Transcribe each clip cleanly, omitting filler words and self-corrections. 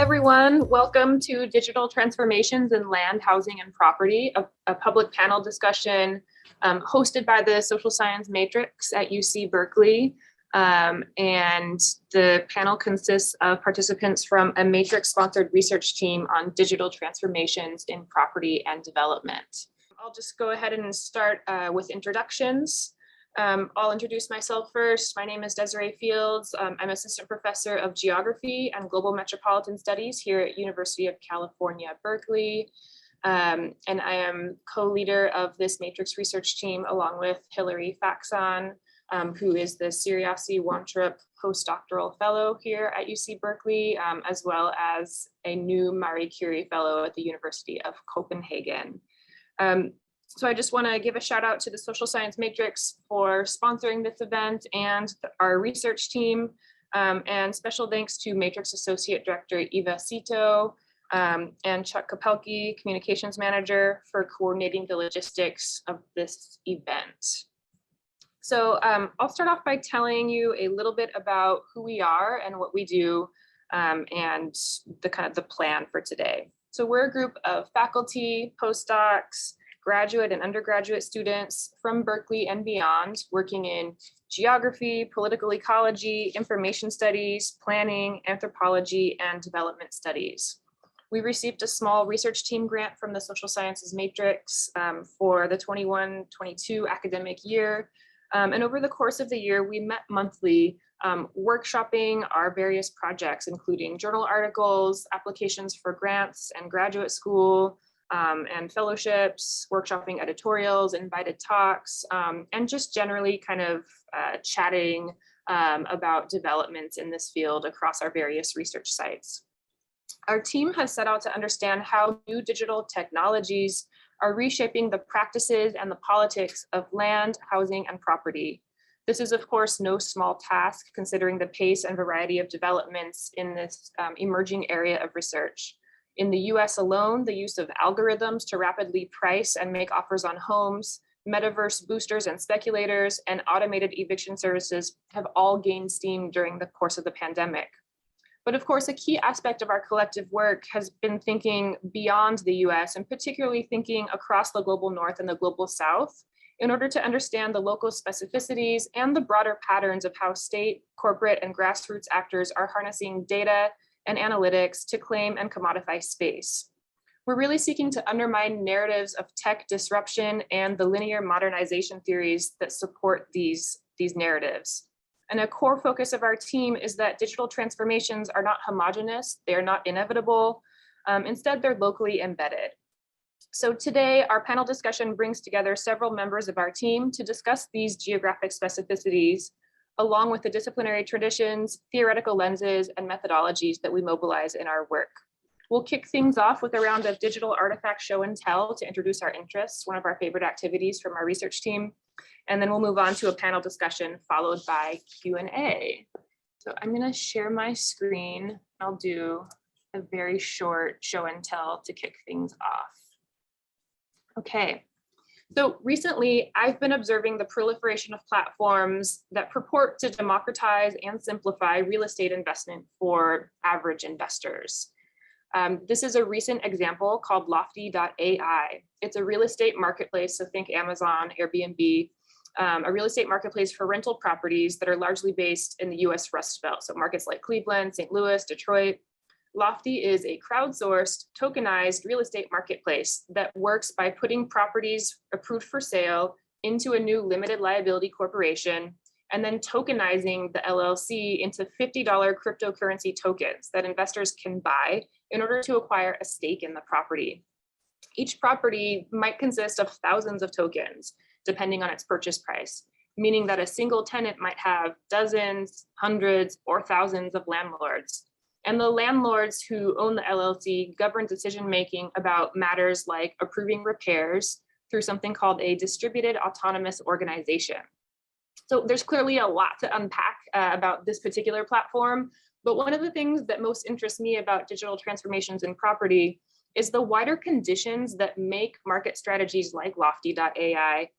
everyone. Welcome to Digital Transformations in Land, Housing, and Property, a public panel discussion hosted by the Social Science Matrix at UC Berkeley. And the panel consists of participants from a Matrix-sponsored research team on digital transformations in property and development. I'll just go ahead and start with introductions. I'll introduce myself first. My name is Desiree Fields. I'm assistant professor of geography and global metropolitan studies here at University of California, Berkeley. And I am co-leader of this Matrix research team along with Hilary Faxon, who is the Ciriacy-Wantrup postdoctoral fellow here at UC Berkeley, as well as a new Marie Curie fellow at the University of Copenhagen. So I just want to give a shout out to the Social Science Matrix for sponsoring this event and our research team, and special thanks to Matrix Associate Director Eva Cito and Chuck Kopelke, Communications Manager, for coordinating the logistics of this event. So I'll start off by telling you a little bit about who we are and what we do, and the plan for today. So we're a group of faculty, postdocs, graduate and undergraduate students from Berkeley and beyond, working in geography, political ecology, information studies, planning, anthropology, and development studies. We received a small research team grant from the Social Sciences Matrix for the 21-22 academic year. And over the course of the year, we met monthly, workshopping our various projects, including journal articles, applications for grants and graduate school, and fellowships, workshopping editorials, invited talks, and just generally kind of chatting about developments in this field across our various research sites. Our team has set out to understand how new digital technologies are reshaping the practices and the politics of land, housing, and property. This is, of course, no small task, considering the pace and variety of developments in this emerging area of research. In the US alone, the use of algorithms to rapidly price and make offers on homes, Metaverse boosters and speculators, and automated eviction services have all gained steam during the course of the pandemic. But of course, a key aspect of our collective work has been thinking beyond the US, and particularly thinking across the global North and the global South, in order to understand the local specificities and the broader patterns of how state, corporate, and grassroots actors are harnessing data and analytics to claim and commodify space. We're really seeking to undermine narratives of tech disruption and the linear modernization theories that support these narratives. And a core focus of our team is that digital transformations are not homogeneous, they are not inevitable, instead they're locally embedded. So today, our panel discussion brings together several members of our team to discuss these geographic specificities, along with the disciplinary traditions, theoretical lenses, and methodologies that we mobilize in our work. We'll kick things off with a round of digital artifact show and tell to introduce our interests, one of our favorite activities from our research team. And then we'll move on to a panel discussion followed by Q&A. So I'm gonna share my screen. I'll do a very short show and tell to kick things off. Okay. So recently, I've been observing the proliferation of platforms that purport to democratize and simplify real estate investment for average investors. This is a recent example called Lofty.ai. It's a real estate marketplace, so think Amazon, Airbnb, a real estate marketplace for rental properties that are largely based in the US Rust Belt, so markets like Cleveland, St. Louis, Detroit. Lofty is a crowdsourced, tokenized real estate marketplace that works by putting properties approved for sale into a new limited liability corporation and then tokenizing the LLC into $50 cryptocurrency tokens that investors can buy in order to acquire a stake in the property. Each property might consist of thousands of tokens, depending on its purchase price, meaning that a single tenant might have dozens, hundreds, or thousands of landlords. And the landlords who own the LLC govern decision-making about matters like approving repairs through something called a distributed autonomous organization. So there's clearly a lot to unpack about this particular platform, but one of the things that most interests me about digital transformations in property is the wider conditions that make market strategies like Lofty.ai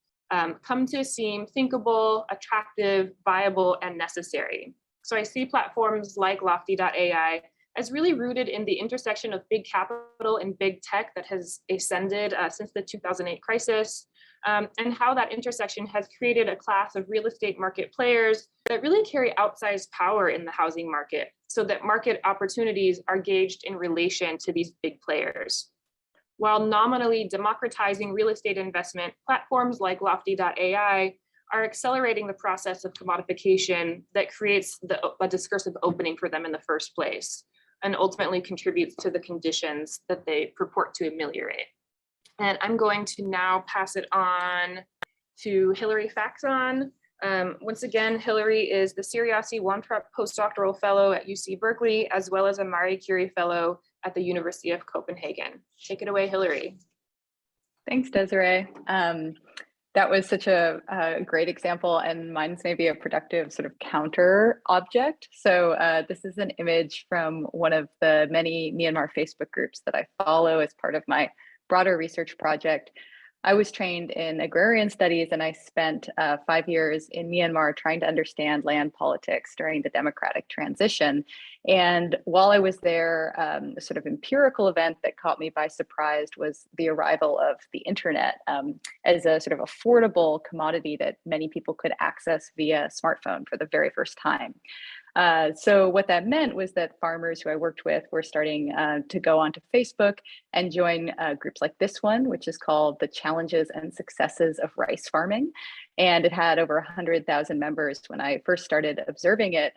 come to seem thinkable, attractive, viable, and necessary. So I see platforms like Lofty.ai as really rooted in the intersection of big capital and big tech that has ascended since the 2008 crisis, and how that intersection has created a class of real estate market players that really carry outsized power in the housing market, so that market opportunities are gauged in relation to these big players. While nominally democratizing real estate investment, platforms like Lofty.ai are accelerating the process of commodification that creates a discursive opening for them in the first place, and ultimately contributes to the conditions that they purport to ameliorate. And I'm going to now pass it on to Hilary Faxon. Once again, Hilary is the Ciriacy-Wantrup Postdoctoral Fellow at UC Berkeley, as well as a Marie Curie Fellow at the University of Copenhagen. Take it away, Hilary. Thanks, Desiree. That was such a great example, and mine's maybe a productive sort of counter object. So this is an image from one of the many Myanmar Facebook groups that I follow as part of my broader research project. I was trained in Agrarian Studies, and I spent 5 years in Myanmar trying to understand land politics during the democratic transition. And while I was there, a sort of empirical event that caught me by surprise was the arrival of the internet as a sort of affordable commodity that many people could access via smartphone for the very first time. So what that meant was that farmers who I worked with were starting to go onto Facebook and join groups like this one, which is called The Challenges and Successes of Rice Farming. And it had over 100,000 members when I first started observing it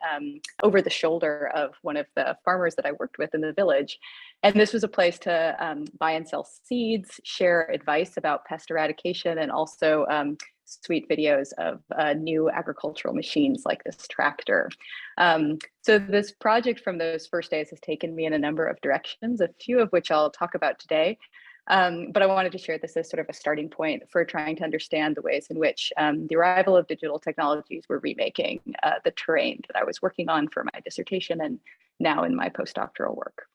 over the shoulder of one of the farmers that I worked with in the village. And this was a place to buy and sell seeds, share advice about pest eradication, and also sweet videos of new agricultural machines like this tractor. So this project from those first days has taken me in a number of directions, a few of which I'll talk about today. But I wanted to share this as sort of a starting point for trying to understand the ways in which the arrival of digital technologies were remaking the terrain that I was working on for my dissertation and now in my postdoctoral work.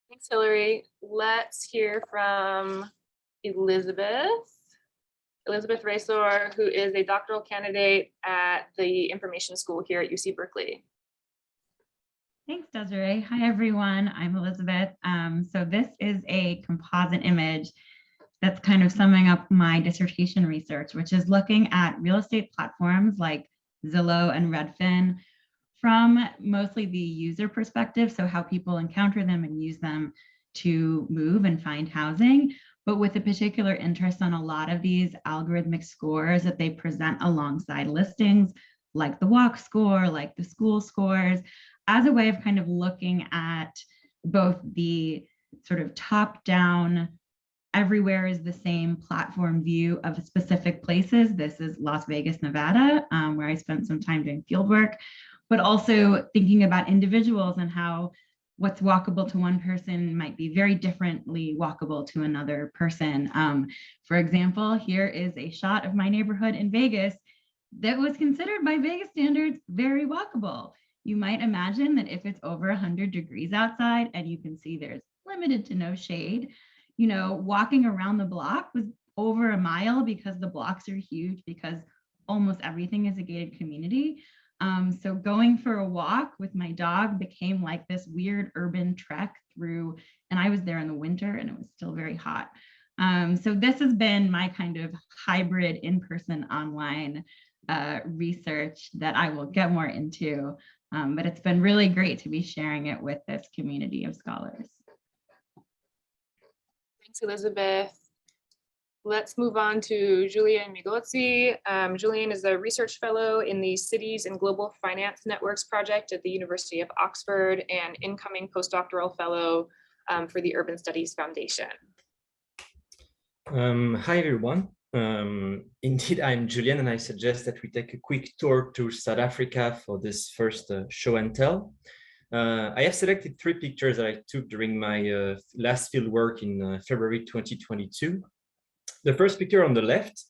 Thanks, Hilary. Let's hear from Elizabeth Resor, who is a doctoral candidate at the Information School here at UC Berkeley. Thanks, Desiree. Hi, everyone. I'm Elizabeth. So this is a composite image that's kind of summing up my dissertation research, which is looking at real estate platforms like Zillow and Redfin from mostly the user perspective, so how people encounter them and use them to move and find housing, but with a particular interest on a lot of these algorithmic scores that they present alongside listings, like the walk score, like the school scores, as a way of kind of looking at both the sort of top-down, everywhere is the same platform view of specific places. This is Las Vegas, Nevada, where I spent some time doing fieldwork, but also thinking about individuals and how what's walkable to one person might be very differently walkable to another person. For example, here is a shot of my neighborhood in Vegas that was considered by Vegas standards very walkable. You might imagine that if it's over 100 degrees outside and you can see there's limited to no shade, you know, walking around the block was over a mile because the blocks are huge, because almost everything is a gated community. So going for a walk with my dog became like this weird urban trek through, and I was there in the winter and it was still very hot. So this has been my kind of hybrid in-person online research that I will get more into, but it's been really great to be sharing it with this community of scholars. Thanks, Elizabeth. Let's move on to Juliane Migozzi. Julien is a research fellow in the Cities and Global Finance Networks project at the University of Oxford and incoming postdoctoral fellow for the Urban Studies Foundation. Hi, everyone. Indeed, I'm Julien, and I suggest that we take a quick tour to South Africa for this first show and tell. I have selected 3 pictures that I took during my last field work in February 2022. The first picture on the left,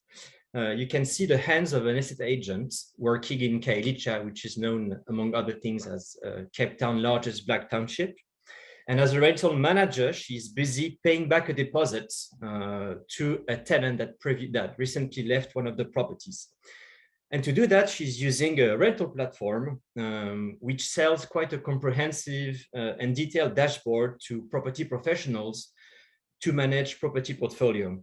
you can see the hands of an estate agent working in Kailicha, which is known, among other things, as Cape Town's largest black township. And as a rental manager, she's busy paying back a deposit to a tenant that recently left one of the properties. And to do that, she's using a rental platform, which sells quite a comprehensive and detailed dashboard to property professionals to manage property portfolio.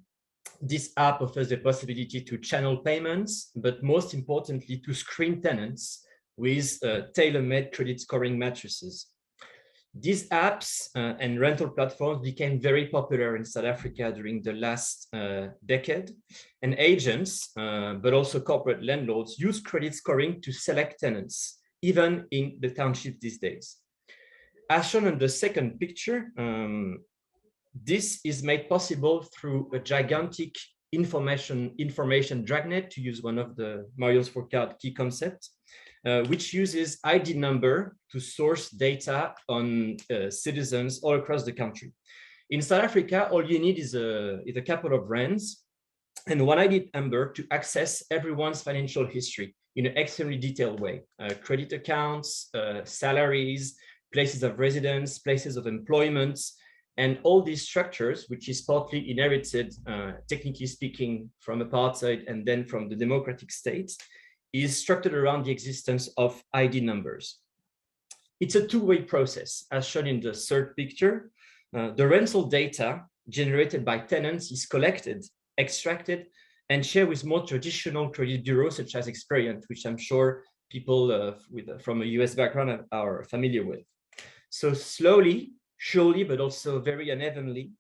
This app offers the possibility to channel payments, but most importantly, to screen tenants with tailor-made credit scoring matrices. These apps and rental platforms became very popular in South Africa during the last decade, and agents, but also corporate landlords, use credit scoring to select tenants, even in the township these days. As shown in the second picture, this is made possible through a gigantic information dragnet, to use one of the Mario's Fourcade key concepts, which uses ID number to source data on citizens all across the country. In South Africa, all you need is a couple of rands and one ID number to access everyone's financial history in an extremely detailed way. Credit accounts, salaries, places of residence, places of employment, and all these structures, which is partly inherited, technically speaking, from apartheid and then from the democratic states, is structured around the existence of ID numbers. It's a two-way process, as shown in the third picture. The rental data generated by tenants is collected, extracted, and shared with more traditional credit bureaus such as Experian, which I'm sure people from a US background are familiar with. So slowly, surely, but also very unevenly,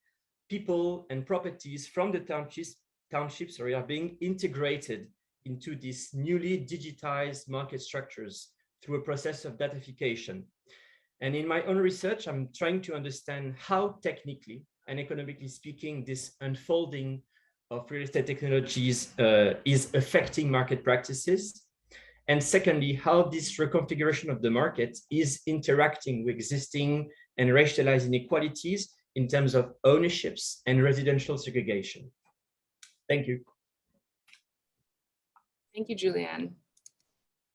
people and properties from the townships are being integrated into these newly digitized market structures through a process of datafication. And in my own research, I'm trying to understand how technically and economically speaking, this unfolding of real estate technologies is affecting market practices. And secondly, how this reconfiguration of the market is interacting with existing and racialized inequalities in terms of ownerships and residential segregation. Thank you. Thank you, Juliane.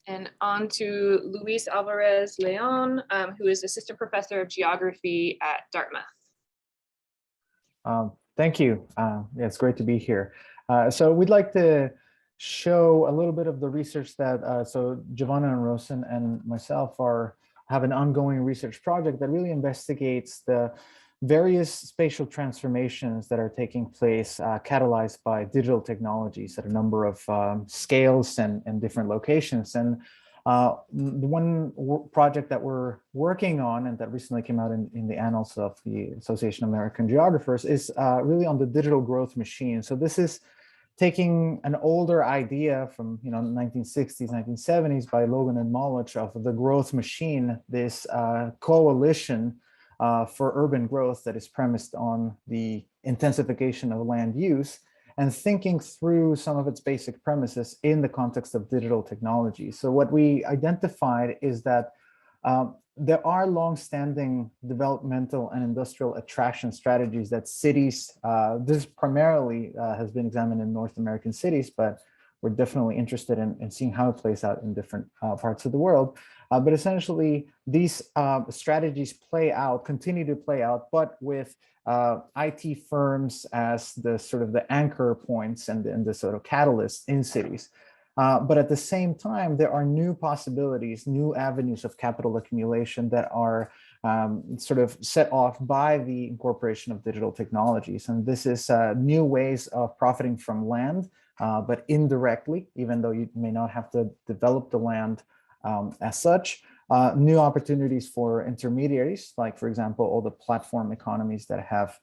And on to Luis Alvarez León, who is Assistant Professor of Geography at Dartmouth. Thank you. Yeah, it's great to be here. So we'd like to show a little bit of the research that, so Jovanna and Rosen and myself have an ongoing research project that really investigates the various spatial transformations that are taking place, catalyzed by digital technologies at a number of scales and different locations. And the one project that we're working on and that recently came out in the annals of the Association of American Geographers is really on the digital growth machine. So this is taking an older idea from the 1960s, 1970s by Logan and Molich of the growth machine, this coalition for urban growth that is premised on the intensification of land use, and thinking through some of its basic premises in the context of digital technology. So what we identified is that there are long-standing developmental and industrial attraction strategies that cities, this primarily has been examined in North American cities, but we're definitely interested in seeing how it plays out in different parts of the world. But essentially, these strategies continue to play out, but with IT firms as the sort of the anchor points and the sort of catalysts in cities. But at the same time, there are new possibilities, new avenues of capital accumulation that are sort of set off by the incorporation of digital technologies. And this is new ways of profiting from land, but indirectly, even though you may not have to develop the land as such. New opportunities for intermediaries, like, for example, all the platform economies that have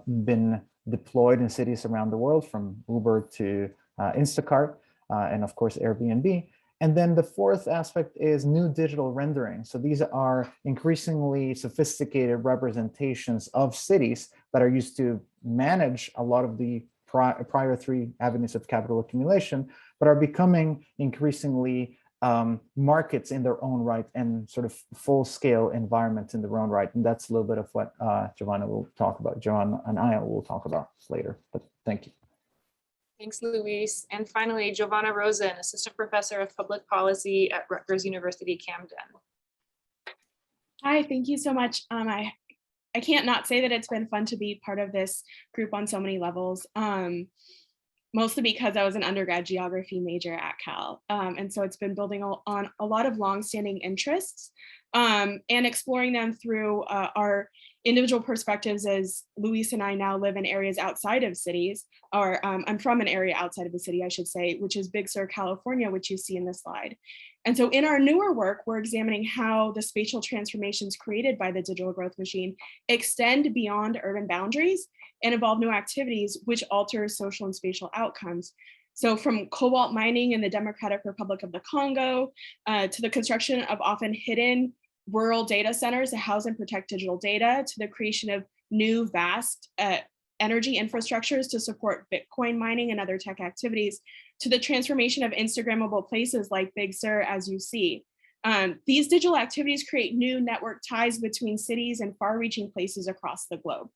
been deployed in cities around the world, from Uber to Instacart, and of course, Airbnb. And then the fourth aspect is new digital rendering. So these are increasingly sophisticated representations of cities that are used to manage a lot of the prior three avenues of capital accumulation, but are becoming increasingly markets in their own right and sort of full-scale environments in their own right. And that's a little bit of what Jovanna will talk about. Jovanna and I will talk about later, but thank you. Thanks, Luis. And finally, Jovanna Rosen, Assistant Professor of Public Policy at Rutgers University-Camden. Hi, thank you so much. I can't not say that it's been fun to be part of this group on so many levels. mostly because I was an undergrad geography major at Cal. And so it's been building on a lot of longstanding interests and exploring them through our individual perspectives, as Luis and I now live in areas outside of cities, or I'm from an area outside of the city, I should say, which is Big Sur, California, which you see in this slide. And so in our newer work, we're examining how the spatial transformations created by the digital growth machine extend beyond urban boundaries and involve new activities which alter social and spatial outcomes. So from cobalt mining in the Democratic Republic of the Congo to the construction of often hidden rural data centers to house and protect digital data, to the creation of new vast energy infrastructures to support Bitcoin mining and other tech activities, to the transformation of Instagrammable places like Big Sur, as you see. These digital activities create new network ties between cities and far-reaching places across the globe.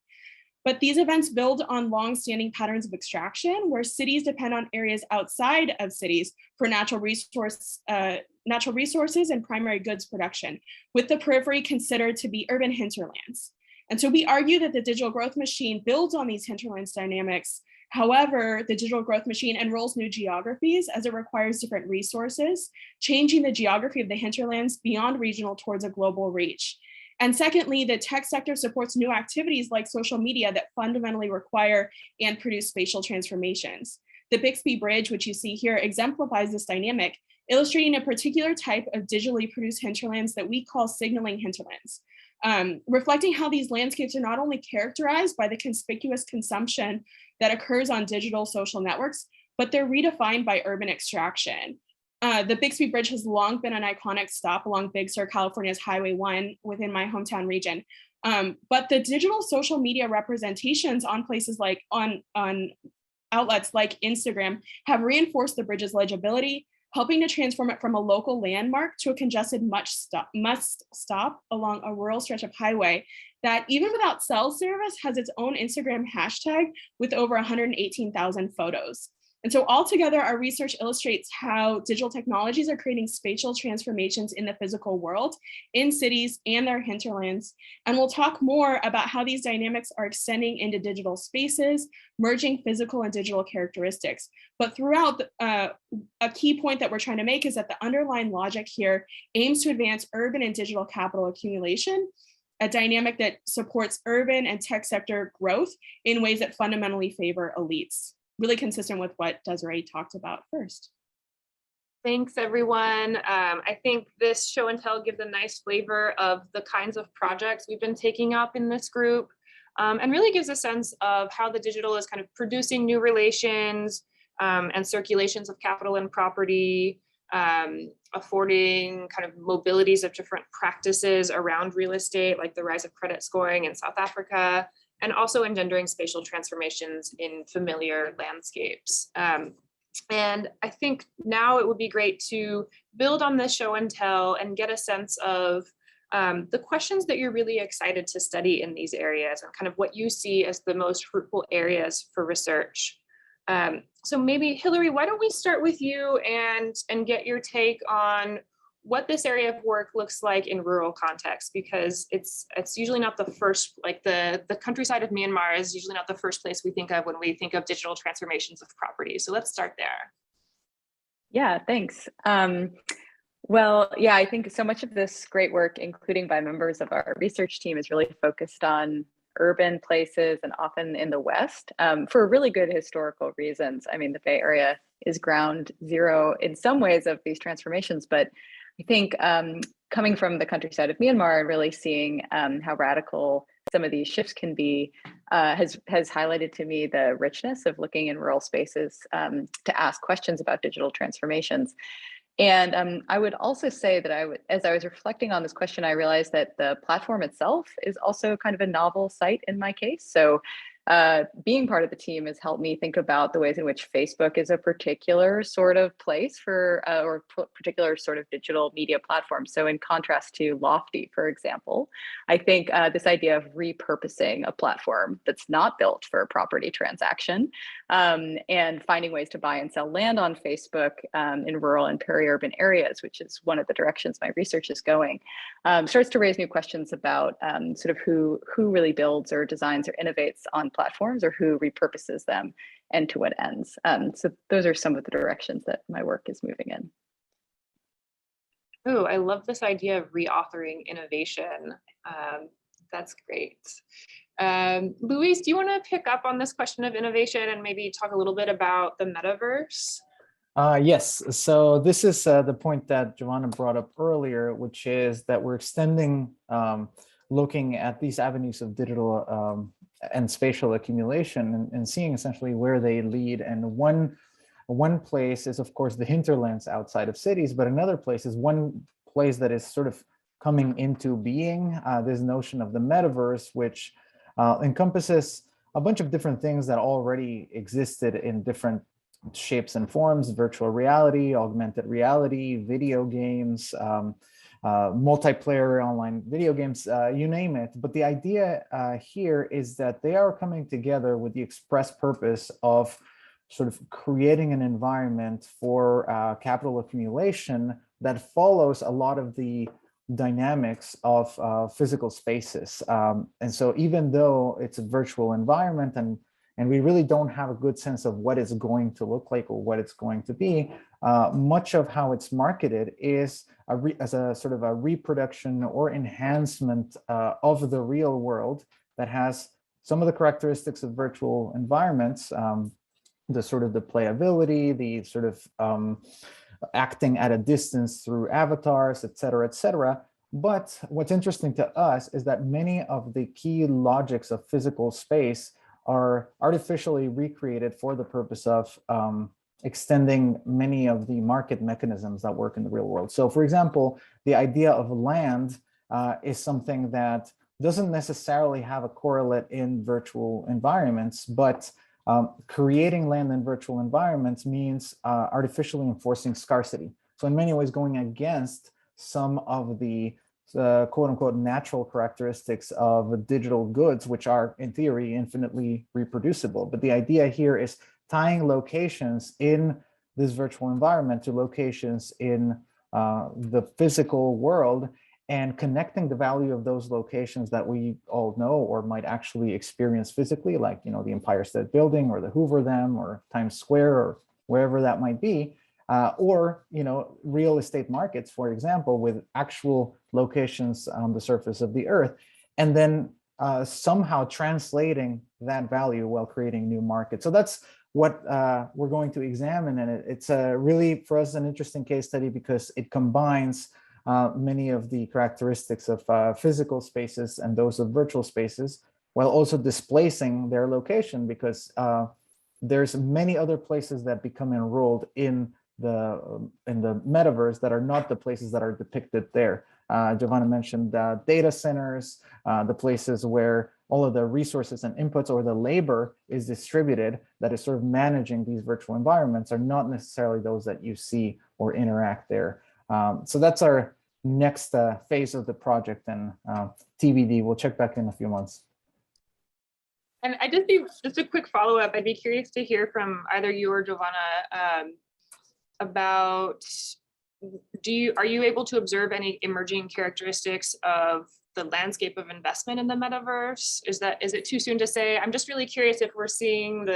But these events build on long-standing patterns of extraction where cities depend on areas outside of cities for natural resources and primary goods production, with the periphery considered to be urban hinterlands. And so we argue that the digital growth machine builds on these hinterlands dynamics. However, the digital growth machine enrolls new geographies as it requires different resources, changing the geography of the hinterlands beyond regional towards a global reach. And secondly, the tech sector supports new activities like social media that fundamentally require and produce spatial transformations. The Bixby Bridge, which you see here, exemplifies this dynamic, illustrating a particular type of digitally produced hinterlands that we call signaling hinterlands, reflecting how these landscapes are not only characterized by the conspicuous consumption that occurs on digital social networks, but they're redefined by urban extraction. The Bixby Bridge has long been an iconic stop along Big Sur, California's Highway 1 within my hometown region. But the digital social media representations on places like on outlets like Instagram have reinforced the bridge's legibility, helping to transform it from a local landmark to a congested must stop along a rural stretch of highway that, even without cell service, has its own Instagram hashtag with over 118,000 photos. And so altogether, our research illustrates how digital technologies are creating spatial transformations in the physical world, in cities and their hinterlands. And we'll talk more about how these dynamics are extending into digital spaces, merging physical and digital characteristics. But throughout, a key point that we're trying to make is that the underlying logic here aims to advance urban and digital capital accumulation, a dynamic that supports urban and tech sector growth in ways that fundamentally favor elites. Really consistent with what Desiree talked about first. Thanks, everyone. I think this show and tell gives a nice flavor of the kinds of projects we've been taking up in this group, and really gives a sense of how the digital is kind of producing new relations and circulations of capital and property, affording kind of mobilities of different practices around real estate, like the rise of credit scoring in South Africa, and also engendering spatial transformations in familiar landscapes. And I think now it would be great to build on this show and tell and get a sense of the questions that you're really excited to study in these areas and kind of what you see as the most fruitful areas for research. So maybe Hilary, why don't we start with you and get your take on what this area of work looks like in rural context, because it's usually not the first, like the countryside of Myanmar is usually not the first place we think of when we think of digital transformations of property. So let's start there. Yeah, thanks. Well, yeah, I think so much of this great work, including by members of our research team, is really focused on urban places and often in the West for really good historical reasons. I mean, the Bay Area is ground zero in some ways of these transformations, but I think coming from the countryside of Myanmar and really seeing how radical some of these shifts can be has highlighted to me the richness of looking in rural spaces to ask questions about digital transformations. And I would also say that as I was reflecting on this question, I realized that the platform itself is also kind of a novel site in my case. So being part of the team has helped me think about the ways in which Facebook is a particular sort of place for, or particular sort of digital media platform. So in contrast to Lofty, for example, I think this idea of repurposing a platform that's not built for a property transaction and finding ways to buy and sell land on Facebook in rural and peri-urban areas, which is one of the directions my research is going, starts to raise new questions about sort of who really builds or designs or innovates on platforms or who repurposes them and to what ends. So those are some of the directions that my work is moving in. Oh, I love this idea of reauthoring innovation. That's great. Luis, do you want to pick up on this question of innovation and maybe talk a little bit about the metaverse? Yes, so this is the point that Jovanna brought up earlier, which is that we're extending looking at these avenues of digital and spatial accumulation and seeing essentially where they lead. And one place is, of course, the hinterlands outside of cities, but another place is one place that is sort of coming into being, this notion of the metaverse, which encompasses a bunch of different things that already existed in different shapes and forms: virtual reality, augmented reality, video games, multiplayer online video games, you name it. But the idea here is that they are coming together with the express purpose of sort of creating an environment for capital accumulation that follows a lot of the dynamics of physical spaces. And so even though it's a virtual environment and we really don't have a good sense of what it's going to look like or what it's going to be, much of how it's marketed is as a sort of a reproduction or enhancement of the real world that has some of the characteristics of virtual environments, the sort of the playability, the sort of acting at a distance through avatars, et cetera, But what's interesting to us is that many of the key logics of physical space are artificially recreated for the purpose of extending many of the market mechanisms that work in the real world. So for example, the idea of land is something that doesn't necessarily have a correlate in virtual environments, but creating land in virtual environments means artificially enforcing scarcity. So in many ways going against some of the quote unquote natural characteristics of digital goods, which are in theory infinitely reproducible. But the idea here is tying locations in this virtual environment to locations in the physical world and connecting the value of those locations that we all know or might actually experience physically, like, you know, the Empire State Building or the Hoover Dam or Times Square or wherever that might be, or, you know, real estate markets, for example, with actual locations on the surface of the earth, and then somehow translating that value while creating new markets. So that's what we're going to examine, and it's really, for us, an interesting case study because it combines many of the characteristics of physical spaces and those of virtual spaces, while also displacing their location, because there's many other places that become enrolled in the metaverse that are not the places that are depicted there. Jovanna mentioned data centers, the places where all of the resources and inputs or the labor is distributed that is sort of managing these virtual environments are not necessarily those that you see or interact there. So that's our next phase of the project, and TBD, we'll check back in a few months. And just a quick follow-up, I'd be curious to hear from either you or Jovanna about, are you able to observe any emerging characteristics of the landscape of investment in the metaverse? Is it too soon to say? I'm just really curious if we're seeing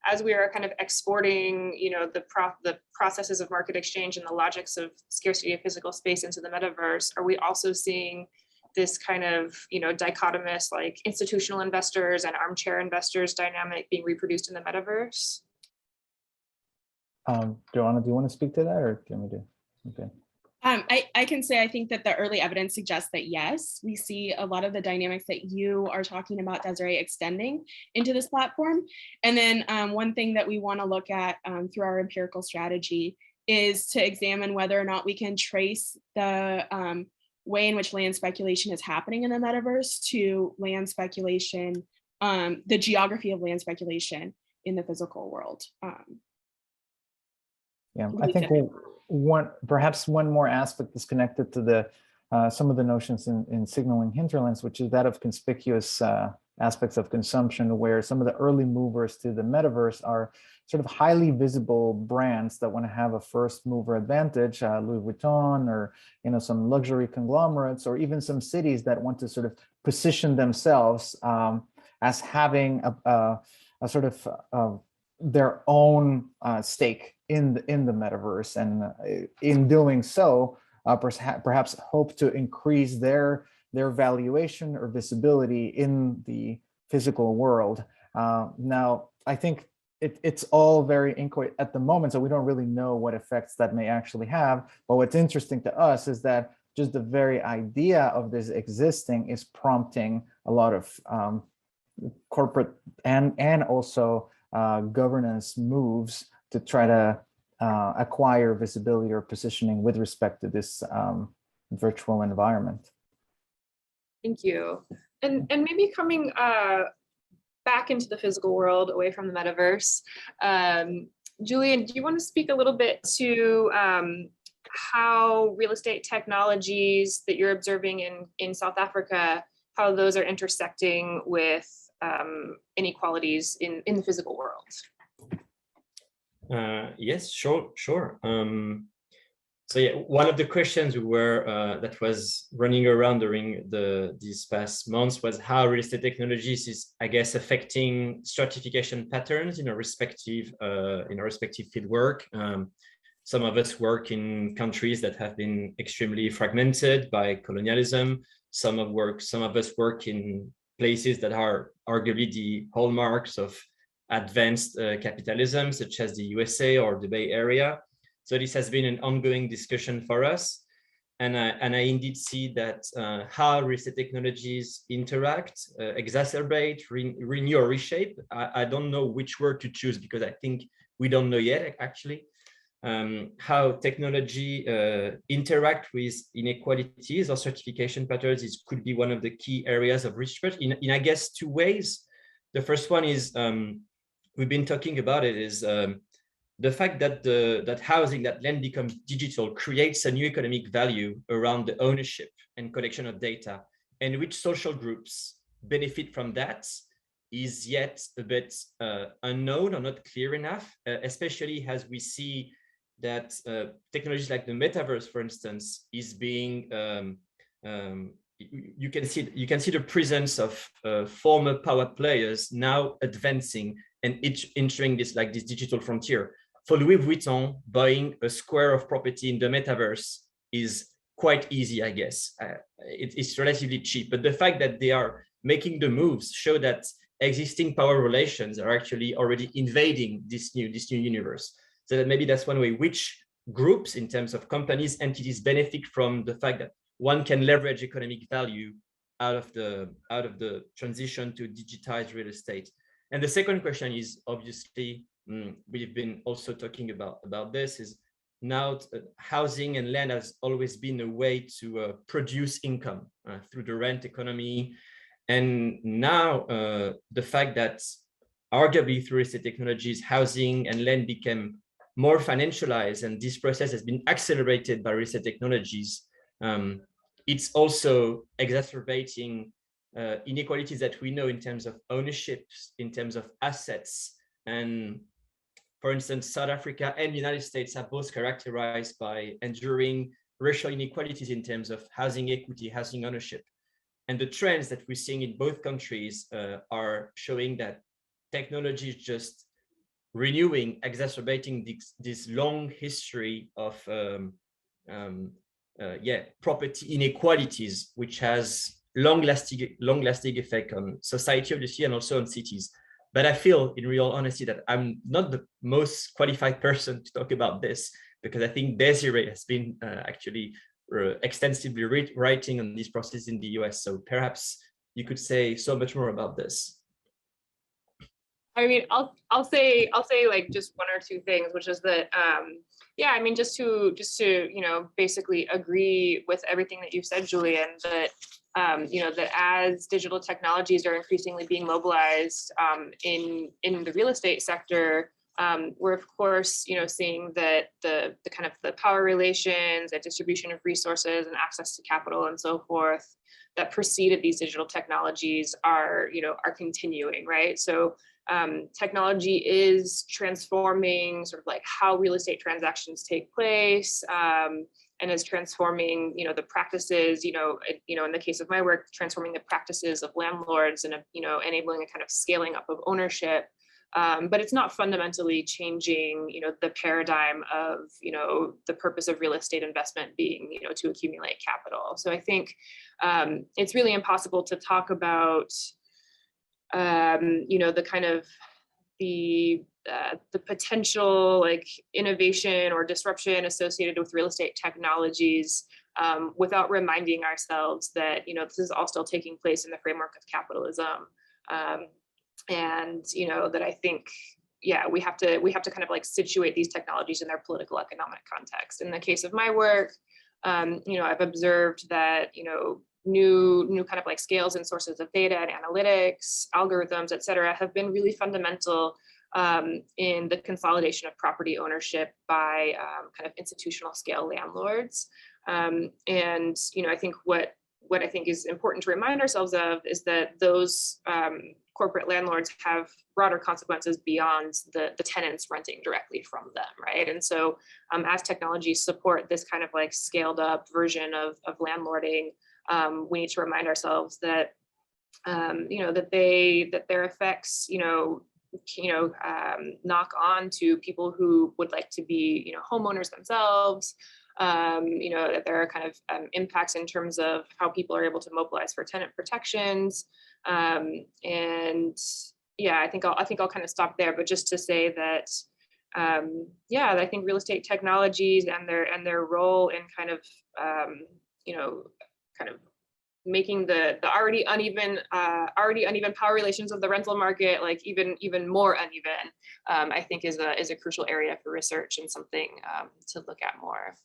as we are kind of exporting, you know, the processes of market exchange and the logics of scarcity of physical space into the metaverse, are we also seeing this kind of, you know, dichotomous, like institutional investors and armchair investors dynamic being reproduced in the metaverse? Jovanna, do you want to speak to that, or do you want me to? Okay. I can say I think that the early evidence suggests that yes, we see a lot of the dynamics that you are talking about, Desiree, extending into this platform. And then one thing that we want to look at through our empirical strategy is to examine whether or not we can trace the way in which land speculation is happening in the metaverse to land speculation, the geography of land speculation in the physical world. Yeah, I think perhaps one more aspect is connected to the some of the notions in signaling hinterlands, which is that of conspicuous aspects of consumption, where some of the early movers to the metaverse are sort of highly visible brands that want to have a first mover advantage, Louis Vuitton, or, you know, some luxury conglomerates, or even some cities that want to sort of position themselves as having a sort of their own stake in the metaverse, and in doing so, perhaps hope to increase their valuation or visibility in the physical world. Now, I think it's all very inchoate at the moment, so we don't really know what effects that may actually have. But what's interesting to us is that just the very idea of this existing is prompting a lot of corporate and also governance moves to try to acquire visibility or positioning with respect to this virtual environment. Thank you. And maybe coming back into the physical world, away from the metaverse, Julien, do you want to speak a little bit to how real estate technologies that you're observing in South Africa, how those are intersecting with inequalities in the physical world? Yes, sure. So yeah, one of the questions we were that was running around during these past months was how real estate technologies is, I guess, affecting stratification patterns in our respective fieldwork. Some of us work in countries that have been extremely fragmented by colonialism. Some of us work in places that are arguably the hallmarks of advanced capitalism, such as the USA or the Bay Area. So this has been an ongoing discussion for us. And I indeed see that how real estate technologies interact, exacerbate, renew or reshape. I don't know which word to choose, because I think we don't know yet, actually, how technology interact with inequalities or certification patterns could be one of the key areas of research in I guess, two ways. The first one is, we've been talking about it, is the fact that that housing, that land becomes digital, creates a new economic value around the ownership and collection of data, and which social groups benefit from that is yet a bit unknown or not clear enough, especially as we see that technologies like the metaverse, for instance, is being you can see the presence of former power players now advancing and entering this digital frontier. For Louis Vuitton, buying a square of property in the metaverse is quite easy, I guess. It's relatively cheap, but the fact that they are making the moves show that existing power relations are actually already invading this new universe. So that maybe that's one way which groups, in terms of companies, entities, benefit from the fact that one can leverage economic value out of the transition to digitized real estate. And the second question is, obviously, we've been also talking about this, is now housing and land has always been a way to produce income through the rent economy. And now the fact that arguably through real estate technologies, housing and land became more financialized, and this process has been accelerated by real estate technologies, it's also exacerbating inequalities that we know in terms of ownership, in terms of assets. And for instance, South Africa and the United States are both characterized by enduring racial inequalities in terms of housing equity, housing ownership. And the trends that we're seeing in both countries are showing that technology is just renewing, exacerbating this long history of property inequalities, which has long-lasting effect on society, obviously, and also on cities. But I feel, in real honesty, that I'm not the most qualified person to talk about this, because I think Desiree has been actually extensively writing on this process in the US. So perhaps you could say so much more about this. I mean, I'll say like just one or two things, which is that yeah, I mean, just to basically agree with everything that you've said, Julien, that that as digital technologies are increasingly being mobilized in the real estate sector, we're of course seeing that the kind of the power relations and distribution of resources and access to capital and so forth that preceded these digital technologies are continuing, right? So technology is transforming sort of like how real estate transactions take place. and is transforming, the practices, in the case of my work, transforming the practices of landlords and, enabling a kind of scaling up of ownership. But it's not fundamentally changing, the paradigm of, the purpose of real estate investment being, to accumulate capital. So I think it's really impossible to talk about, the kind of the potential like innovation or disruption associated with real estate technologies without reminding ourselves that, this is all still taking place in the framework of capitalism. And that I think, we have to kind of like situate these technologies in their political economic context. In the case of my work, I've observed that, new kind of like scales and sources of data and analytics, algorithms, et cetera, have been really fundamental in the consolidation of property ownership by kind of institutional scale landlords. And, I think what I think is important to remind ourselves of is that those corporate landlords have broader consequences beyond the tenants renting directly from them, right? And so as technologies support this kind of like scaled up version of landlording, we need to remind ourselves that, that their effects, knock on to people who would like to be, homeowners themselves, that there are kind of impacts in terms of how people are able to mobilize for tenant protections. And I think I'll kind of stop there, but just to say that, I think real estate technologies and their role in kind of, kind of making the already uneven power relations of the rental market like even more uneven, I think is a crucial area for research and something to look at more.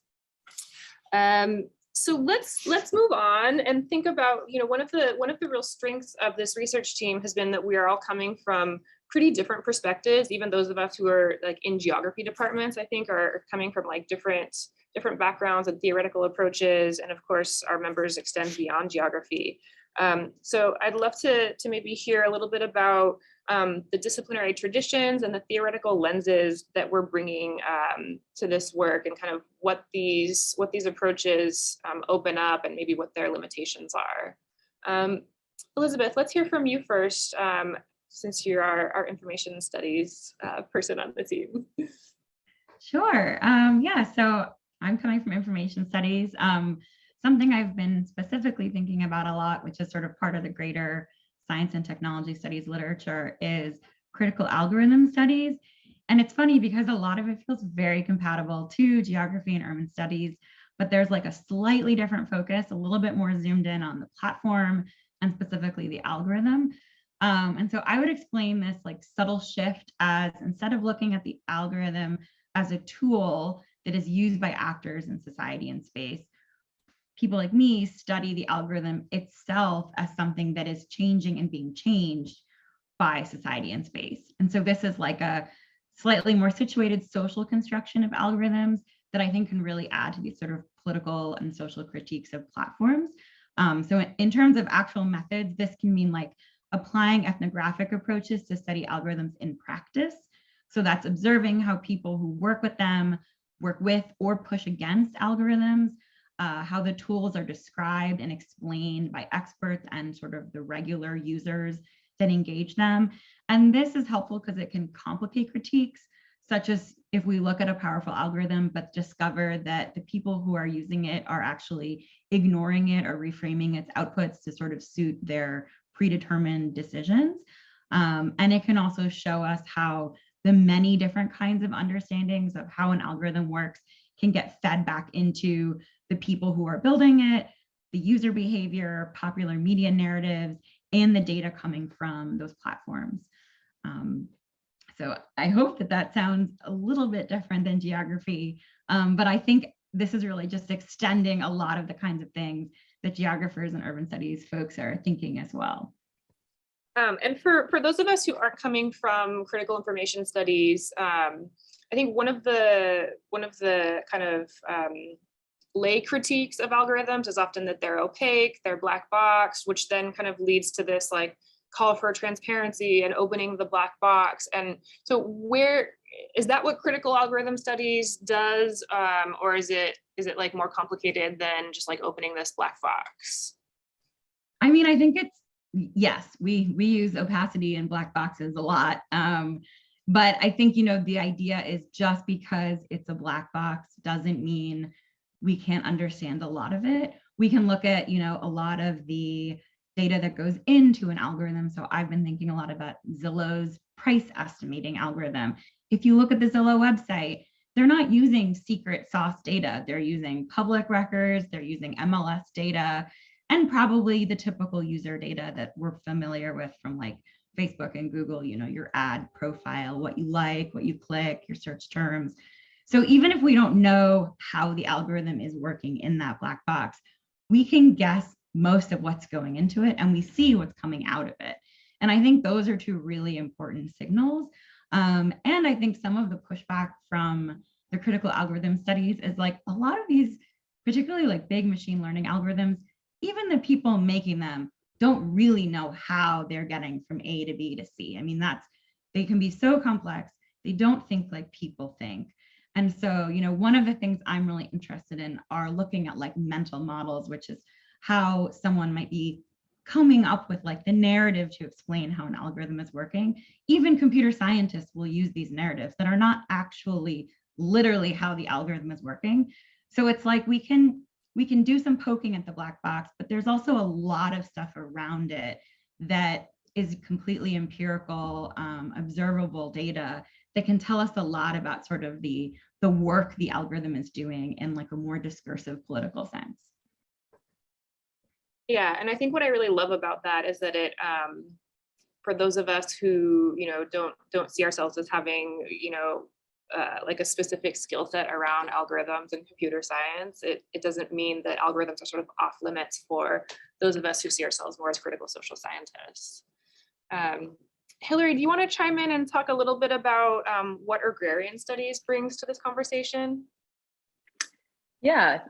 So let's move on and think about, one of the real strengths of this research team has been that we are all coming from pretty different perspectives. Even those of us who are like in geography departments, I think, are coming from like different backgrounds and theoretical approaches. And of course, our members extend beyond geography. So I'd love to maybe hear a little bit about the disciplinary traditions and the theoretical lenses that we're bringing to this work, and kind of what these approaches open up, and maybe what their limitations are. Elizabeth, let's hear from you first, since you're our information studies person on the team. Sure. So I'm coming from information studies. Something I've been specifically thinking about a lot, which is sort of part of the greater science and technology studies literature, is critical algorithm studies. And it's funny because a lot of it feels very compatible to geography and urban studies, but there's like a slightly different focus, a little bit more zoomed in on the platform and specifically the algorithm. And so I would explain this like subtle shift as, instead of looking at the algorithm as a tool that is used by actors in society and space, people like me study the algorithm itself as something that is changing and being changed by society and space. And so this is like a slightly more situated social construction of algorithms that I think can really add to these sort of political and social critiques of platforms. So in terms of actual methods, this can mean like applying ethnographic approaches to study algorithms in practice. So that's observing how people who work with them work with or push against algorithms, how the tools are described and explained by experts and sort of the regular users that engage them. And this is helpful because it can complicate critiques, such as if we look at a powerful algorithm, but discover that the people who are using it are actually ignoring it or reframing its outputs to sort of suit their predetermined decisions. And it can also show us how the many different kinds of understandings of how an algorithm works can get fed back into the people who are building it, the user behavior, popular media narratives, and the data coming from those platforms. So I hope that sounds a little bit different than geography, but I think this is really just extending a lot of the kinds of things that geographers and urban studies folks are thinking as well. And for those of us who aren't coming from critical information studies, I think one of the kind of lay critiques of algorithms is often that they're opaque, they're black box, which then kind of leads to this like call for transparency and opening the black box. And so where is that what critical algorithm studies does, or is it like more complicated than just like opening this black box? I mean, I think it's, yes, we use opacity and black boxes a lot. But I think, the idea is just because it's a black box doesn't mean we can't understand a lot of it. We can look at, a lot of the data that goes into an algorithm. So I've been thinking a lot about Zillow's price estimating algorithm. If you look at the Zillow website, they're not using secret sauce data. They're using public records, they're using MLS data, and probably the typical user data that we're familiar with from like Facebook and Google, your ad profile, what you like, what you click, your search terms. So even if we don't know how the algorithm is working in that black box, we can guess most of what's going into it and we see what's coming out of it. And I think those are two really important signals. And I think some of the pushback from the critical algorithm studies is like a lot of these, particularly like big machine learning algorithms, even the people making them don't really know how they're getting from A to B to C. I mean, they can be so complex. They don't think like people think. And so, one of the things I'm really interested in are looking at like mental models, which is how someone might be coming up with like the narrative to explain how an algorithm is working. Even computer scientists will use these narratives that are not actually literally how the algorithm is working. So it's like we can do some poking at the black box, but there's also a lot of stuff around it that is completely empirical, observable data that can tell us a lot about sort of the work the algorithm is doing in like a more discursive political sense. Yeah, and I think what I really love about that is that it, for those of us who, don't see ourselves as having, like a specific skill set around algorithms and computer science, it doesn't mean that algorithms are sort of off limits for those of us who see ourselves more as critical social scientists. Hilary, do you want to chime in and talk a little bit about what agrarian studies brings to this conversation? Yeah,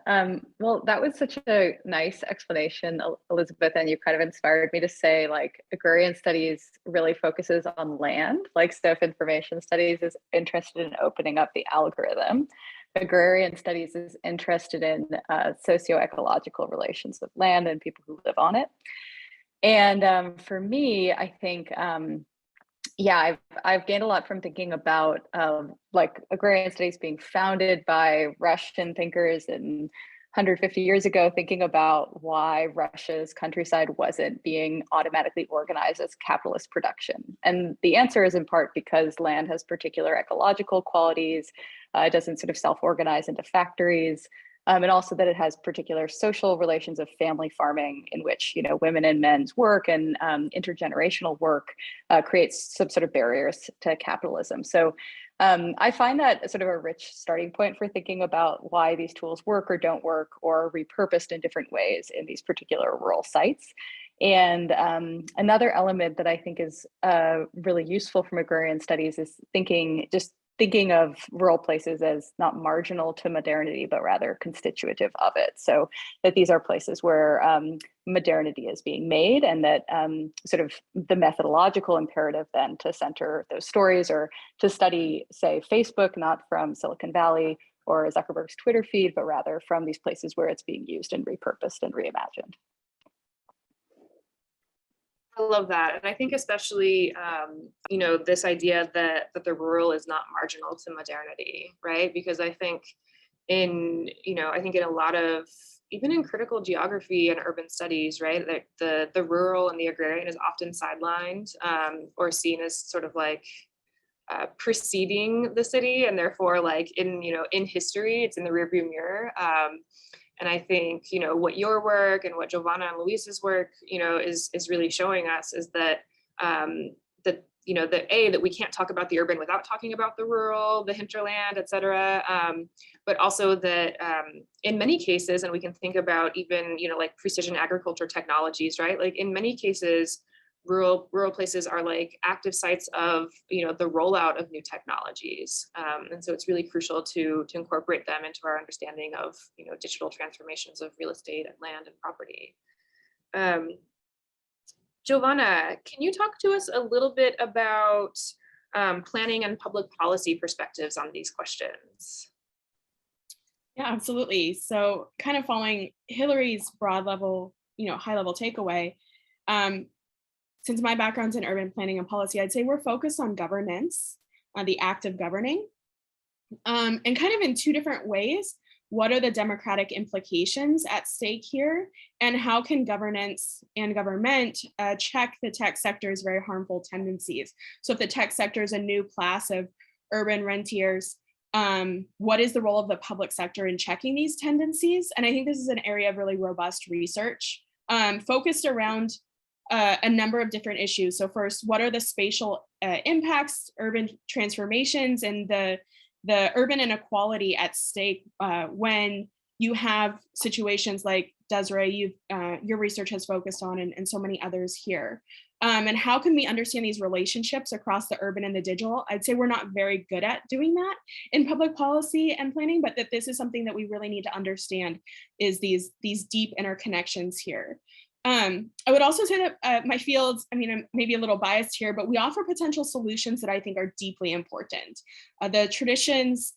well, that was such a nice explanation, Elizabeth, and you kind of inspired me to say like agrarian studies really focuses on land. Like, so if information studies is interested in opening up the algorithm, agrarian studies is interested in socio-ecological relations with land and people who live on it. And for me, I think, yeah, I've gained a lot from thinking about like agrarian studies being founded by Russian thinkers in 150 years ago, thinking about why Russia's countryside wasn't being automatically organized as capitalist production. And the answer is in part because land has particular ecological qualities. It doesn't sort of self-organize into factories. And also that it has particular social relations of family farming in which, women and men's work and intergenerational work creates some sort of barriers to capitalism. So I find that sort of a rich starting point for thinking about why these tools work or don't work or are repurposed in different ways in these particular rural sites. And another element that I think is really useful from agrarian studies is thinking of rural places as not marginal to modernity, but rather constitutive of it. So that these are places where modernity is being made, and that sort of the methodological imperative then to center those stories or to study, say, Facebook, not from Silicon Valley or Zuckerberg's Twitter feed, but rather from these places where it's being used and repurposed and reimagined. I love that. And I think especially, this idea that the rural is not marginal to modernity, right? Because I think in a lot of, even in critical geography and urban studies, right, like the rural and the agrarian is often sidelined or seen as sort of like preceding the city, and therefore like in history, it's in the rearview mirror. And I think, what your work and what Jovanna and Luis's work, is really showing us is that, that we can't talk about the urban without talking about the rural, the hinterland, et cetera. But also that in many cases, and we can think about even, like precision agriculture technologies, right? Like in many cases, rural places are like active sites of the rollout of new technologies, and so it's really crucial to incorporate them into our understanding of digital transformations of real estate and land and property. Jovanna, can you talk to us a little bit about planning and public policy perspectives on these questions. Yeah, absolutely. So kind of following Hilary's broad level, high level takeaway, since my background's in urban planning and policy, I'd say we're focused on governance, the act of governing, and kind of in two different ways. What are the democratic implications at stake here? And how can governance and government check the tech sector's very harmful tendencies? So if the tech sector is a new class of urban rentiers, what is the role of the public sector in checking these tendencies? And I think this is an area of really robust research focused around a number of different issues. So first, what are the spatial impacts, urban transformations, and the urban inequality at stake when you have situations like Desiree, your research has focused on, and so many others here. And how can we understand these relationships across the urban and the digital? I'd say we're not very good at doing that in public policy and planning, but that this is something that we really need to understand, is these deep interconnections here. I would also say that my field, I'm maybe a little biased here, but we offer potential solutions that I think are deeply important. The traditions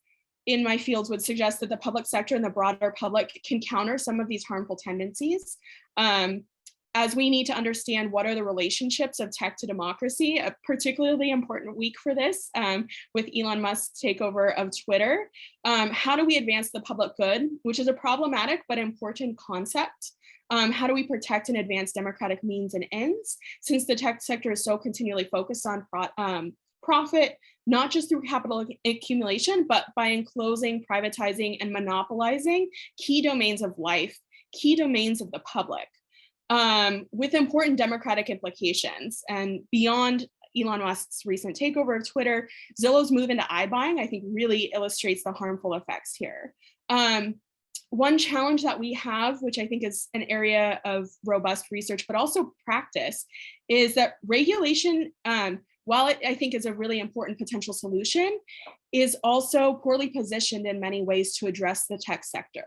in my fields would suggest that the public sector and the broader public can counter some of these harmful tendencies. As we need to understand what are the relationships of tech to democracy, a particularly important week for this with Elon Musk's takeover of Twitter. How do we advance the public good, which is a problematic but important concept? How do we protect and advance democratic means and ends, since the tech sector is so continually focused on profit, not just through capital accumulation, but by enclosing, privatizing, and monopolizing key domains of life, key domains of the public, with important democratic implications. And beyond Elon Musk's recent takeover of Twitter, Zillow's move into iBuying, I think, really illustrates the harmful effects here. One challenge that we have, which I think is an area of robust research, but also practice, is that regulation, while it, I think, is a really important potential solution, is also poorly positioned in many ways to address the tech sector.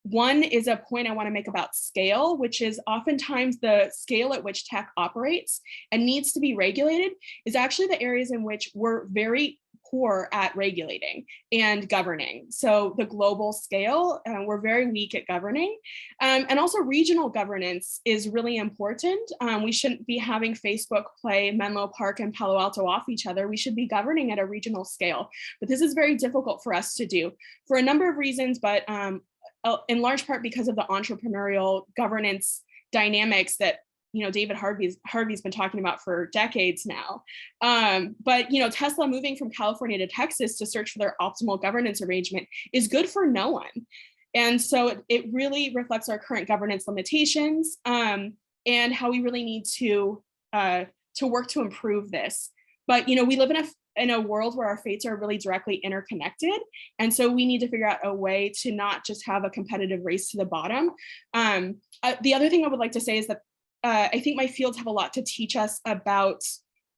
One is a point I want to make about scale, which is oftentimes the scale at which tech operates and needs to be regulated is actually the areas in which we're very poor at regulating and governing. So the global scale, we're very weak at governing. And also regional governance is really important. We shouldn't be having Facebook play Menlo Park and Palo Alto off each other. We should be governing at a regional scale. But this is very difficult for us to do for a number of reasons, but in large part because of the entrepreneurial governance dynamics that David Harvey's been talking about for decades now. But Tesla moving from California to Texas to search for their optimal governance arrangement is good for no one. And so it really reflects our current governance limitations and how we really need to work to improve this. But we live in a world where our fates are really directly interconnected. And so we need to figure out a way to not just have a competitive race to the bottom. The other thing I would like to say is that I think my fields have a lot to teach us about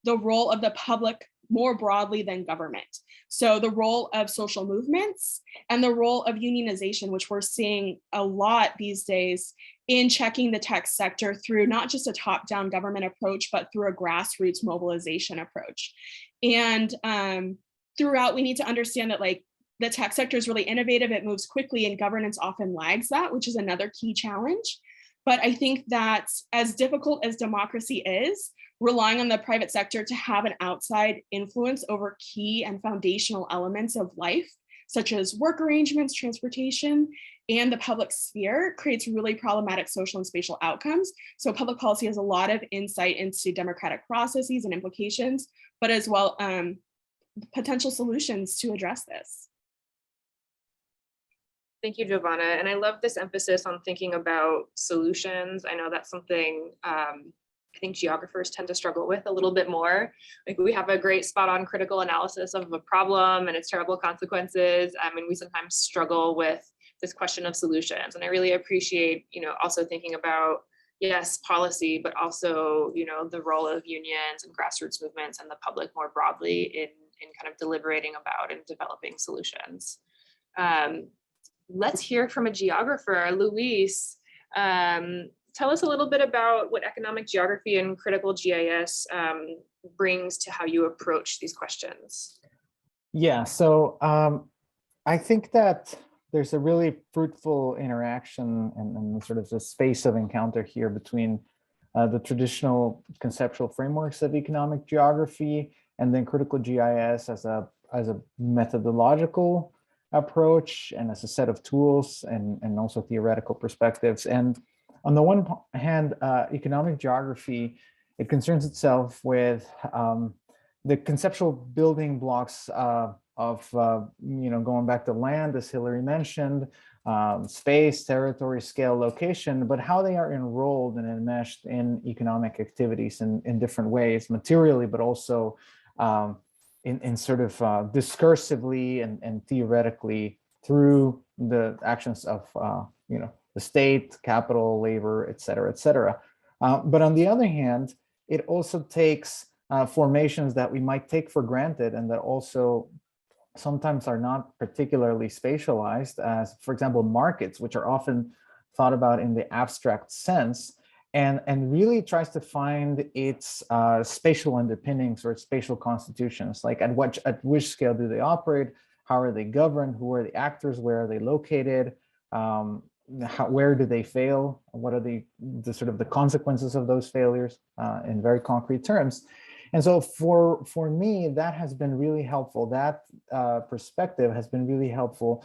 the role of the public more broadly than government. So the role of social movements and the role of unionization, which we're seeing a lot these days in checking the tech sector through not just a top-down government approach, but through a grassroots mobilization approach. And throughout, we need to understand that the tech sector is really innovative, it moves quickly, and governance often lags that, which is another key challenge. But I think that as difficult as democracy is, relying on the private sector to have an outside influence over key and foundational elements of life, such as work arrangements, transportation, and the public sphere, creates really problematic social and spatial outcomes. So public policy has a lot of insight into democratic processes and implications, but as well potential solutions to address this. Thank you, Jovanna. And I love this emphasis on thinking about solutions. I know that's something I think geographers tend to struggle with a little bit more. We have a great spot on critical analysis of a problem and its terrible consequences. And we sometimes struggle with this question of solutions. And I really appreciate, also thinking about, yes, policy, but also, the role of unions and grassroots movements and the public more broadly in kind of deliberating about and developing solutions. Let's hear from a geographer. Luis, tell us a little bit about what economic geography and critical GIS brings to how you approach these questions? Yeah, so I think that there's a really fruitful interaction and sort of the space of encounter here between the traditional conceptual frameworks of economic geography and then critical GIS as a methodological approach and as a set of tools and also theoretical perspectives. And on the one hand, economic geography, it concerns itself with the conceptual building blocks of going back to land, as Hilary mentioned, space, territory, scale, location, but how they are enrolled and enmeshed in economic activities in different ways, materially, but also in sort of discursively and theoretically through the actions of the state, capital, labor, et cetera, et cetera. But on the other hand, it also takes formations that we might take for granted and that also sometimes are not particularly spatialized, as, for example, markets, which are often thought about in the abstract sense, and really tries to find its spatial underpinnings or its spatial constitutions, like at which scale do they operate, how are they governed, who are the actors, where are they located, where do they fail, what are the sort of the consequences of those failures in very concrete terms. And so for me, that has been really helpful. That perspective has been really helpful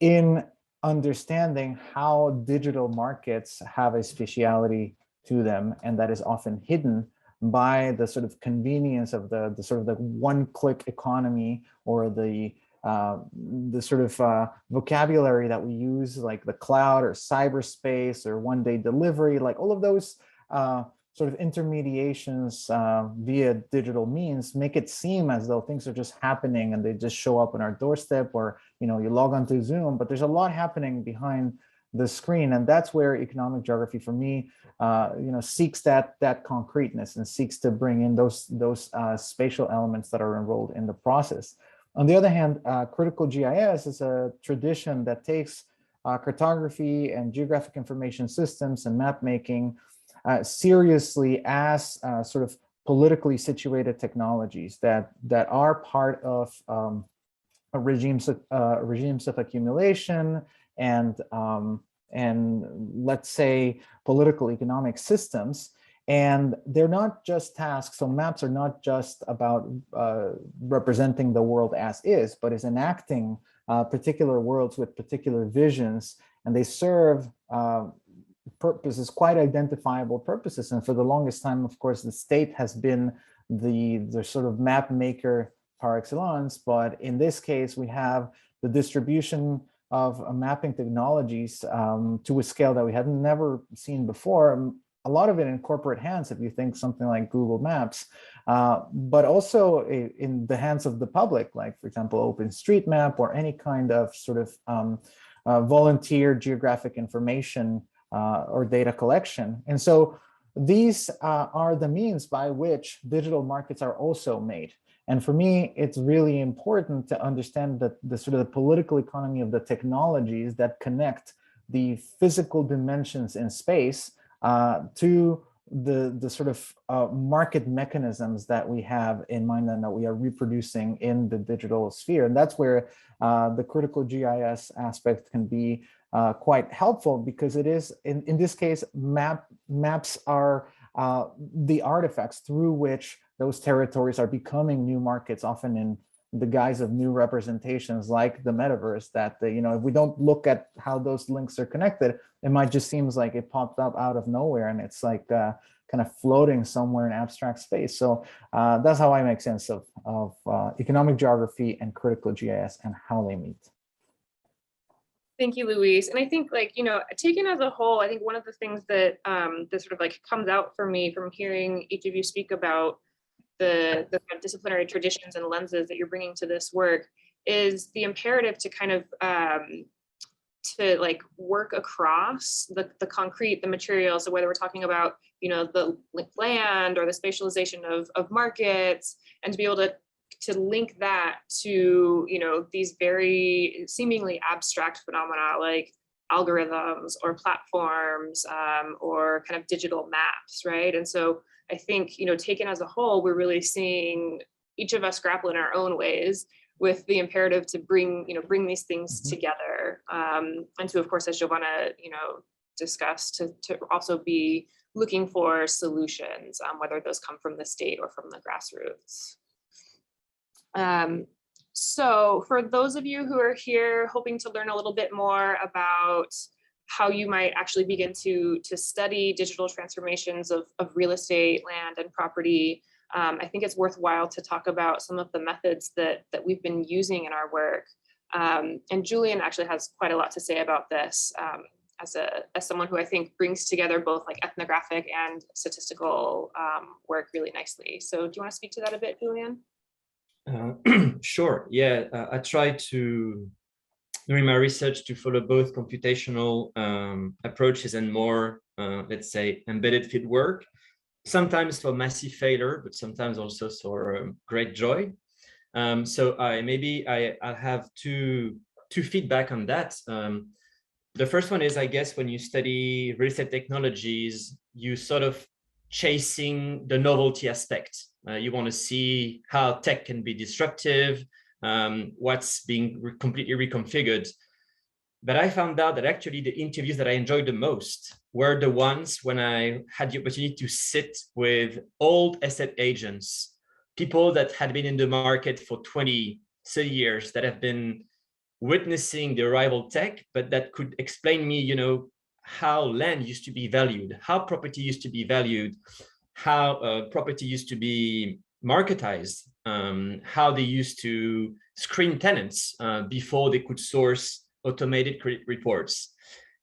in understanding how digital markets have a spatiality to them, and that is often hidden by the sort of convenience of the sort of the one-click economy, or the sort of vocabulary that we use, like the cloud or cyberspace or one-day delivery, like all of those sort of intermediations via digital means make it seem as though things are just happening and they just show up on our doorstep, or you log onto Zoom, but there's a lot happening behind the screen. And that's where economic geography for me seeks that concreteness and seeks to bring in those spatial elements that are enrolled in the process. On the other hand, critical GIS is a tradition that takes cartography and geographic information systems and map making seriously as sort of politically situated technologies that are part of regimes of accumulation and let's say political economic systems. And they're not just tasks. So maps are not just about representing the world as is, but is enacting particular worlds with particular visions, and they serve purposes, quite identifiable purposes. And for the longest time, of course, the state has been the sort of map maker par excellence. But in this case, we have the distribution of mapping technologies to a scale that we had never seen before. A lot of it in corporate hands, if you think something like Google Maps, but also in the hands of the public, like, for example, OpenStreetMap or any kind of sort of volunteer geographic information or data collection. And so these are the means by which digital markets are also made. And for me, it's really important to understand that the sort of the political economy of the technologies that connect the physical dimensions in space to the sort of market mechanisms that we have in mind and that we are reproducing in the digital sphere. And that's where the critical GIS aspect can be quite helpful, because it is, in this case, maps are the artifacts through which those territories are becoming new markets, often in the guise of new representations like the metaverse, that if we don't look at how those links are connected, it might just seems like it popped up out of nowhere and it's like kind of floating somewhere in abstract space. So that's how I make sense of economic geography and critical GIS and how they meet. Thank you, Luis. And I think, taken as a whole, I think one of the things that that sort of like comes out for me from hearing each of you speak about the kind of disciplinary traditions and lenses that you're bringing to this work is the imperative to kind of to like work across the concrete, the material. So whether we're talking about, the land or the spatialization of markets, and to be able to link that to, these very seemingly abstract phenomena like algorithms or platforms or kind of digital maps, right? And so I think, taken as a whole, we're really seeing each of us grapple in our own ways with the imperative to bring these things together. And to, of course, as Jovanna, discussed, to also be looking for solutions, whether those come from the state or from the grassroots. So for those of you who are here hoping to learn a little bit more about how you might actually begin to study digital transformations of real estate, land, and property, I think it's worthwhile to talk about some of the methods that we've been using in our work. And Julien actually has quite a lot to say about this, as someone who I think brings together both like ethnographic and statistical work really nicely. So do you want to speak to that a bit, Julien? Sure. Yeah, I try to, during my research, to follow both computational approaches and more, let's say, embedded field work, sometimes for massive failure, but sometimes also for great joy. So I'll have two feedback on that. The first one is, I guess, when you study real estate technologies, you sort of chasing the novelty aspect. You want to see how tech can be disruptive, what's being completely reconfigured. But I found out that actually the interviews that I enjoyed the most were the ones when I had the opportunity to sit with old estate agents, people that had been in the market for 20, 30 years, that have been witnessing the arrival tech, but that could explain me, how land used to be valued, how property used to be valued, how property used to be marketized, how they used to screen tenants before they could source automated credit reports.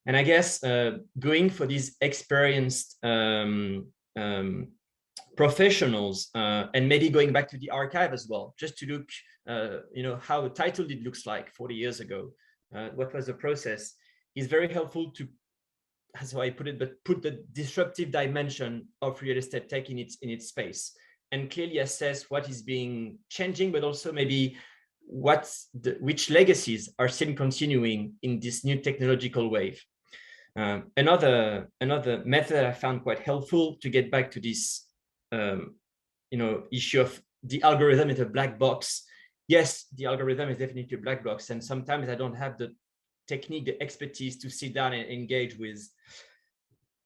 And I guess going for these experienced professionals and maybe going back to the archive as well, just to look, how a title deed looks like 40 years ago, what was the process, is very helpful to, that's how I put it, but put the disruptive dimension of real estate tech in its space and clearly assess what is being changing, but also maybe which legacies are still continuing in this new technological wave. Another method I found quite helpful to get back to this issue of the algorithm is a black box. Yes, the algorithm is definitely a black box, and sometimes I don't have the technique, the expertise to sit down and engage with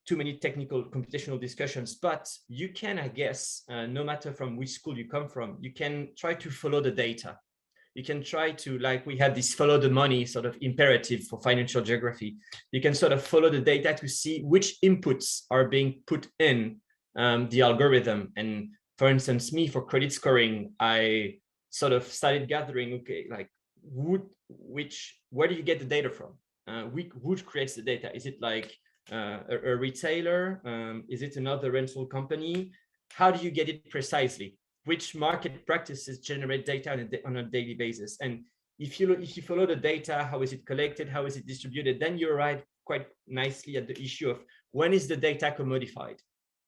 too many technical computational discussions, but you can, I guess, no matter from which school you come from, you can try to follow the data. You can try to, like we have this follow the money sort of imperative for financial geography. You can sort of follow the data to see which inputs are being put in the algorithm. And for instance, me for credit scoring, I sort of started gathering, okay, like where do you get the data from? Who creates the data? Is it like a retailer? Is it another rental company? How do you get it precisely? Which market practices generate data on a daily basis? And if you follow the data, how is it collected? How is it distributed? Then you arrive quite nicely at the issue of when is the data commodified?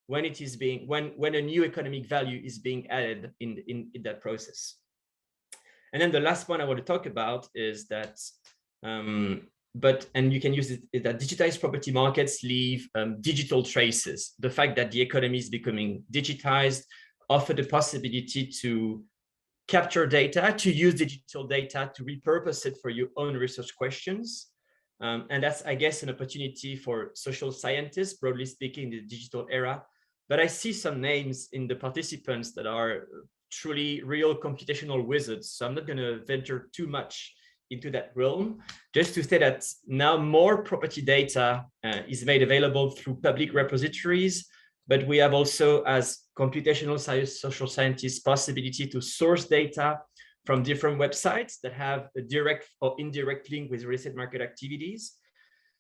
When it is being, when a new economic value is being added in that process. And then the last one I want to talk about is that, and you can use it, that digitized property markets leave digital traces. The fact that the economy is becoming digitized offer the possibility to capture data, to use digital data, to repurpose it for your own research questions. And that's, I guess, an opportunity for social scientists, broadly speaking, in the digital era. But I see some names in the participants that are truly real computational wizards. So I'm not going to venture too much into that realm, just to say that now more property data is made available through public repositories, but we have also, as computational science, social scientists, possibility to source data from different websites that have a direct or indirect link with real estate market activities.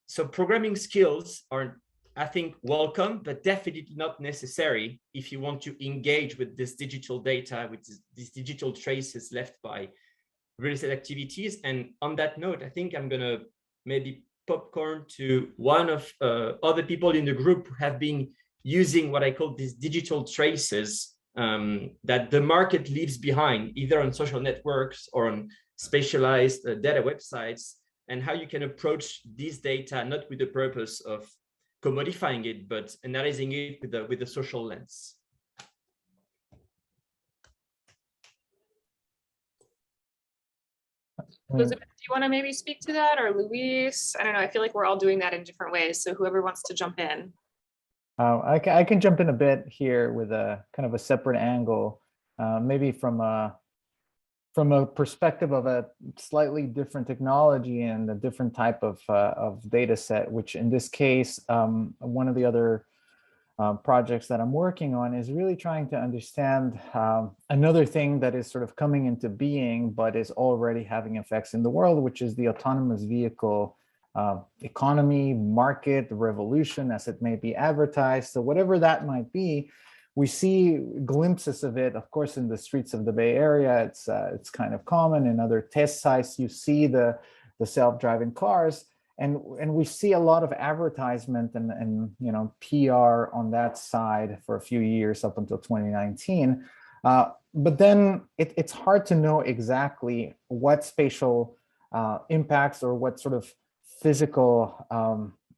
So programming skills are, I think, welcome, but definitely not necessary if you want to engage with this digital data, with these digital traces left by real estate activities. And on that note, I think I'm going to maybe popcorn to one of other people in the group who have been using what I call these digital traces that the market leaves behind, either on social networks or on specialized data websites, and how you can approach these data, not with the purpose of commodifying it, but analyzing it with a social lens. Elizabeth, do you want to maybe speak to that, or Luis? I don't know. I feel like we're all doing that in different ways. So whoever wants to jump in. I can jump in a bit here with a kind of a separate angle, maybe from a perspective of a slightly different technology and a different type of data set, which in this case, one of the other projects that I'm working on is really trying to understand another thing that is sort of coming into being, but is already having effects in the world, which is the autonomous vehicle economy, market, revolution, as it may be advertised. So whatever that might be, we see glimpses of it, of course, in the streets of the Bay Area. It's kind of common. In other test sites, you see the self-driving cars, and we see a lot of advertisement and PR on that side for a few years up until 2019. But then it's hard to know exactly what spatial impacts or what sort of physical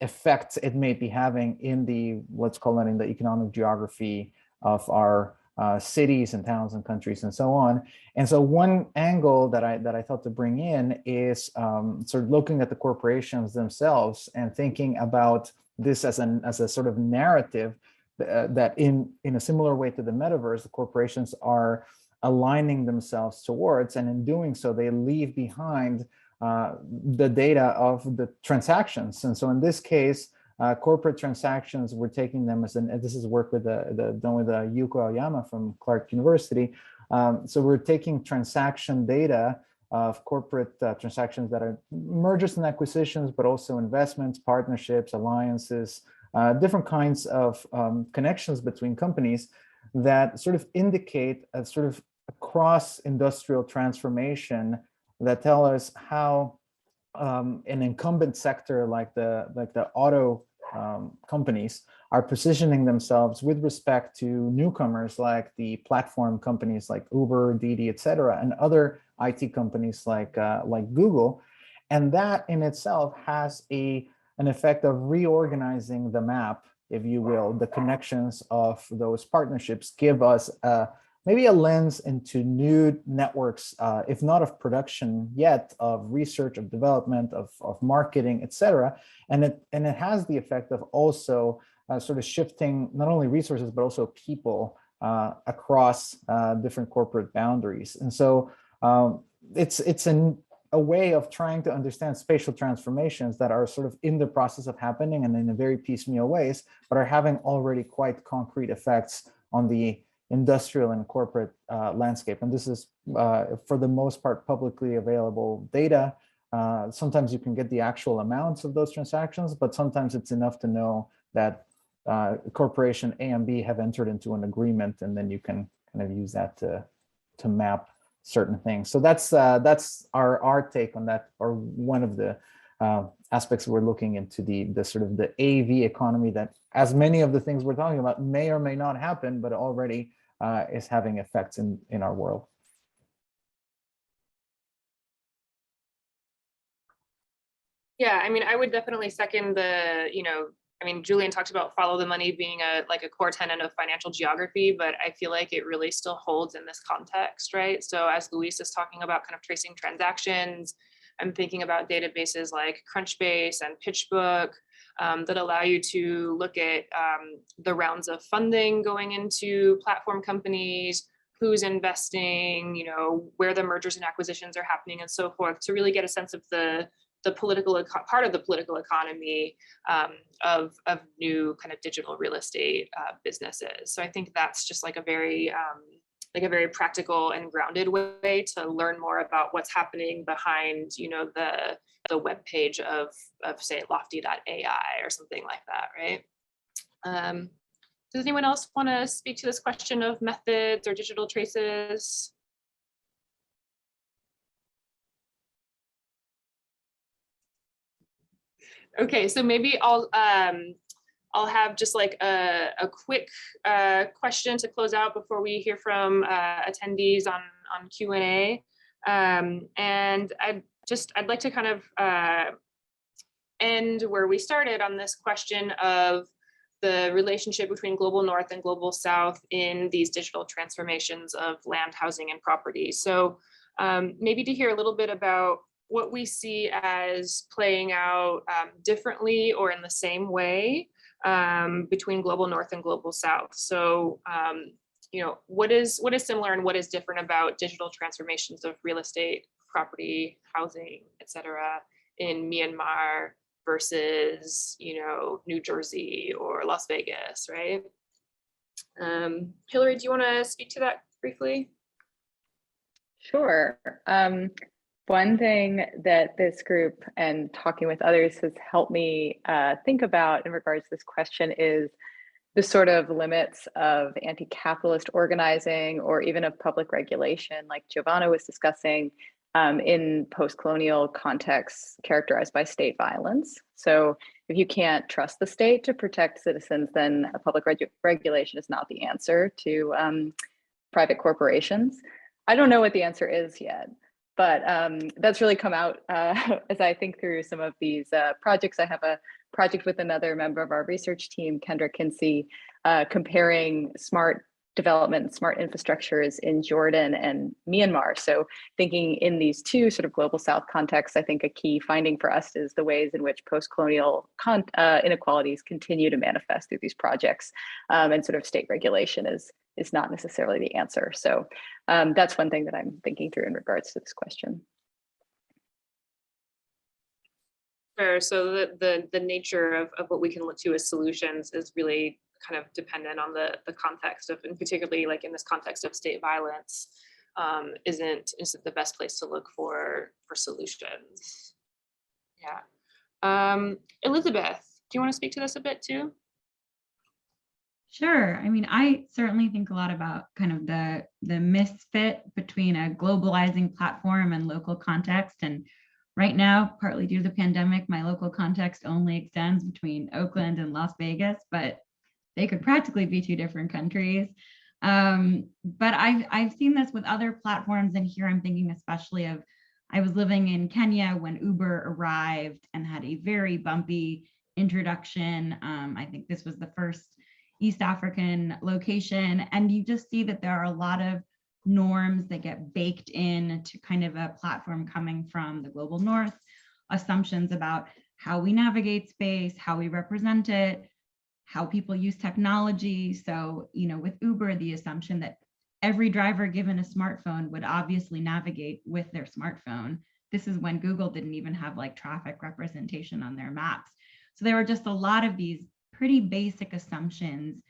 effects it may be having in the, let's call it, in the economic geography of our cities and towns and countries and so on. And so one angle that I thought to bring in is sort of looking at the corporations themselves and thinking about this as a sort of narrative that in a similar way to the metaverse, the corporations are aligning themselves towards, and in doing so, they leave behind the data of the transactions. And so in this case, corporate transactions, we're taking them as this is work with done with Yuko Aoyama from Clark University. So we're taking transaction data of corporate transactions that are mergers and acquisitions, but also investments, partnerships, alliances, different kinds of connections between companies that sort of indicate a sort of cross-industrial transformation that tell us how an incumbent sector like the auto companies are positioning themselves with respect to newcomers like the platform companies like Uber, Didi, et cetera, and other IT companies like Google. And that in itself has an effect of reorganizing the map, if you will. The connections of those partnerships give us maybe a lens into new networks, if not of production yet, of research, of development, of marketing, et cetera. And it has the effect of also sort of shifting not only resources, but also people across different corporate boundaries. And so it's a way of trying to understand spatial transformations that are sort of in the process of happening and in a very piecemeal ways, but are having already quite concrete effects on the industrial and corporate landscape. And this is, for the most part, publicly available data. Sometimes you can get the actual amounts of those transactions, but sometimes it's enough to know that corporation A and B have entered into an agreement, and then you can kind of use that to map certain things. So that's our take on that, or one of the aspects we're looking into, the sort of the AV economy, that as many of the things we're talking about may or may not happen, but already is having effects in our world. Yeah, I mean, I would definitely second Julien talked about follow the money being a core tenet of financial geography, but I feel like it really still holds in this context, right? So as Luis is talking about kind of tracing transactions, I'm thinking about databases like Crunchbase and PitchBook that allow you to look at the rounds of funding going into platform companies, who's investing, where the mergers and acquisitions are happening, and so forth, to really get a sense of the political part of the political economy of new kind of digital real estate businesses. So I think that's just like a very practical and grounded way to learn more about what's happening behind, the web page of say lofty.ai or something like that, right? Does anyone else want to speak to this question of methods or digital traces? Okay, so maybe I'll have just like a quick question to close out before we hear from attendees on Q&A. And I'd like to kind of end where we started on this question of the relationship between global north and global south in these digital transformations of land, housing, and property. So maybe to hear a little bit about what we see as playing out differently or in the same way between global north and global south. So, what is similar and what is different about digital transformations of real estate, property, housing, et cetera, in Myanmar versus, New Jersey or Las Vegas, right? Hilary, do you want to speak to that briefly? Sure. One thing that this group and talking with others has helped me think about in regards to this question is the sort of limits of anti-capitalist organizing or even of public regulation, like Jovanna was discussing, in post-colonial contexts characterized by state violence. So if you can't trust the state to protect citizens, then a public regulation is not the answer to private corporations. I don't know what the answer is yet, but that's really come out as I think through some of these projects. I have a project with another member of our research team, Kendra Kinsey, comparing smart development, smart infrastructures in Jordan and Myanmar. So thinking in these two sort of global South contexts, I think a key finding for us is the ways in which post-colonial inequalities continue to manifest through these projects, and sort of state regulation is not necessarily the answer. So that's one thing that I'm thinking through in regards to this question. Sure. So the nature of what we can look to as solutions is really kind of dependent on the context of, and particularly like in this context of state violence, isn't the best place to look for solutions. Yeah. Elizabeth, do you want to speak to this a bit too? Sure. I mean, I certainly think a lot about kind of the misfit between a globalizing platform and local context. And right now, partly due to the pandemic, my local context only extends between Oakland and Las Vegas, but they could practically be two different countries. But I've seen this with other platforms, and here I'm thinking especially of, I was living in Kenya when Uber arrived and had a very bumpy introduction. I think this was the first East African location, and you just see that there are a lot of norms that get baked in to kind of a platform coming from the global north, assumptions about how we navigate space, how we represent it, how people use technology. So, with Uber, the assumption that every driver given a smartphone would obviously navigate with their smartphone. This is when Google didn't even have like traffic representation on their maps. So there were just a lot of these pretty basic assumptions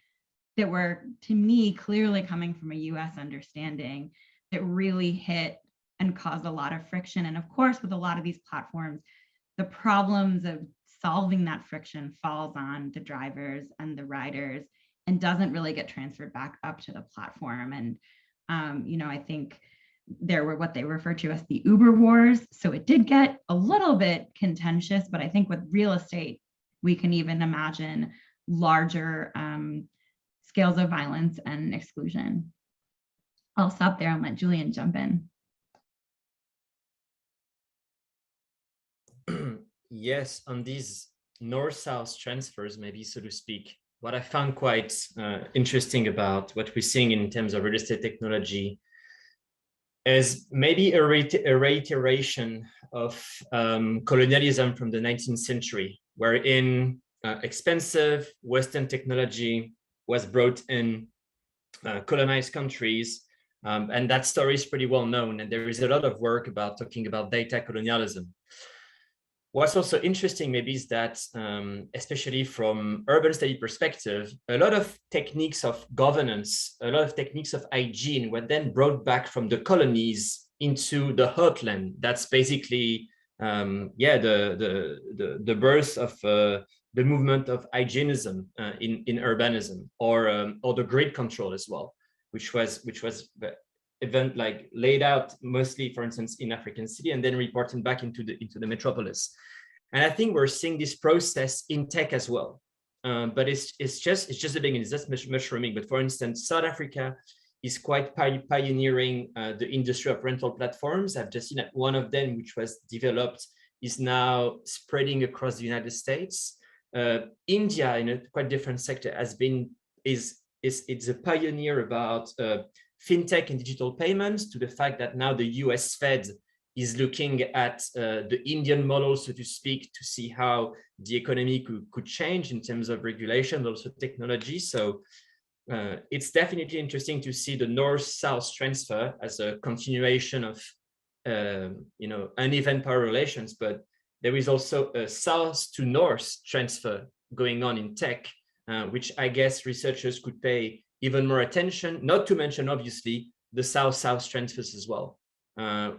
that were, to me, clearly coming from a US understanding that really hit and caused a lot of friction. And of course, with a lot of these platforms, the problems of solving that friction falls on the drivers and the riders and doesn't really get transferred back up to the platform. And, I think there were what they refer to as the Uber wars. So it did get a little bit contentious, but I think with real estate, we can even imagine larger scales of violence and exclusion. I'll stop there and let Julien jump in. Yes, on these north-south transfers, maybe so to speak, what I found quite interesting about what we're seeing in terms of real estate technology is maybe a reiteration of colonialism from the 19th century, wherein expensive Western technology was brought in colonized countries, and that story is pretty well known, and there is a lot of work about talking about data colonialism. What's also interesting maybe is that, especially from urban study perspective, a lot of techniques of governance, a lot of techniques of hygiene were then brought back from the colonies into the heartland. That's basically, the birth of the movement of hygienism in urbanism, or the grid control as well, which was the event like laid out mostly, for instance, in African city and then reported back into the metropolis. And I think we're seeing this process in tech as well. But it's just the beginning, it's just mushrooming. But for instance, South Africa is quite pioneering the industry of rental platforms. I've just seen that one of them, which was developed, is now spreading across the United States. India, in a quite different sector, it's a pioneer about fintech and digital payments to the fact that now the US Fed is looking at the Indian model, so to speak, to see how the economy could change in terms of regulation, but also technology. So it's definitely interesting to see the North-South transfer as a continuation of uneven power relations, but there is also a South to North transfer going on in tech, which I guess researchers could pay even more attention, not to mention, obviously, the South-South transfers as well,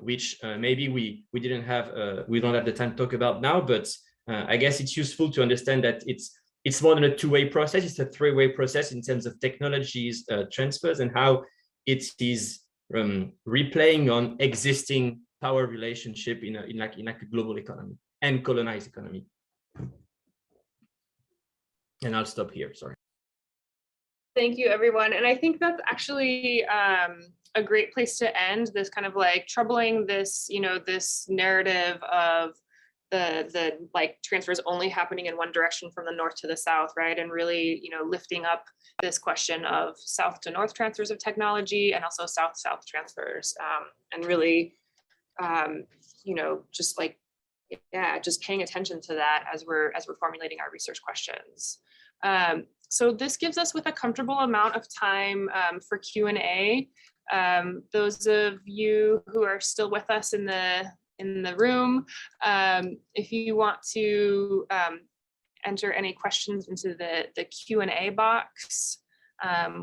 which maybe we don't have the time to talk about now, but I guess it's useful to understand that it's more than a two-way process, it's a three-way process in terms of technologies, transfers, and how it is replaying on existing power relationship in a global economy and colonized economy. And I'll stop here, sorry. Thank you, everyone. And I think that's actually a great place to end this kind of like troubling this, this narrative of the like transfers only happening in one direction from the north to the south, right? And really, lifting up this question of south to north transfers of technology and also south-south transfers, and really, just like, just paying attention to that as we're formulating our research questions. So this gives us with a comfortable amount of time for Q&A. Those of you who are still with us in the room, if you want to enter any questions into the Q&A box,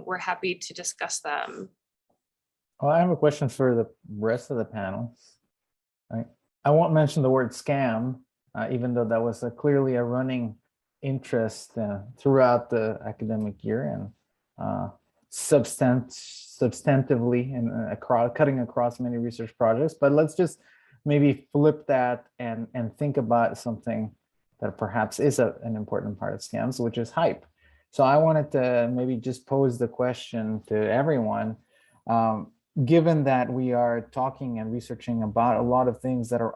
we're happy to discuss them. Well, I have a question for the rest of the panel. I won't mention the word scam, even though that was clearly a running interest throughout the academic year and substantively and cutting across many research projects. But let's just maybe flip that and think about something that perhaps is an important part of scams, which is hype. So I wanted to maybe just pose the question to everyone. Given that we are talking and researching about a lot of things that are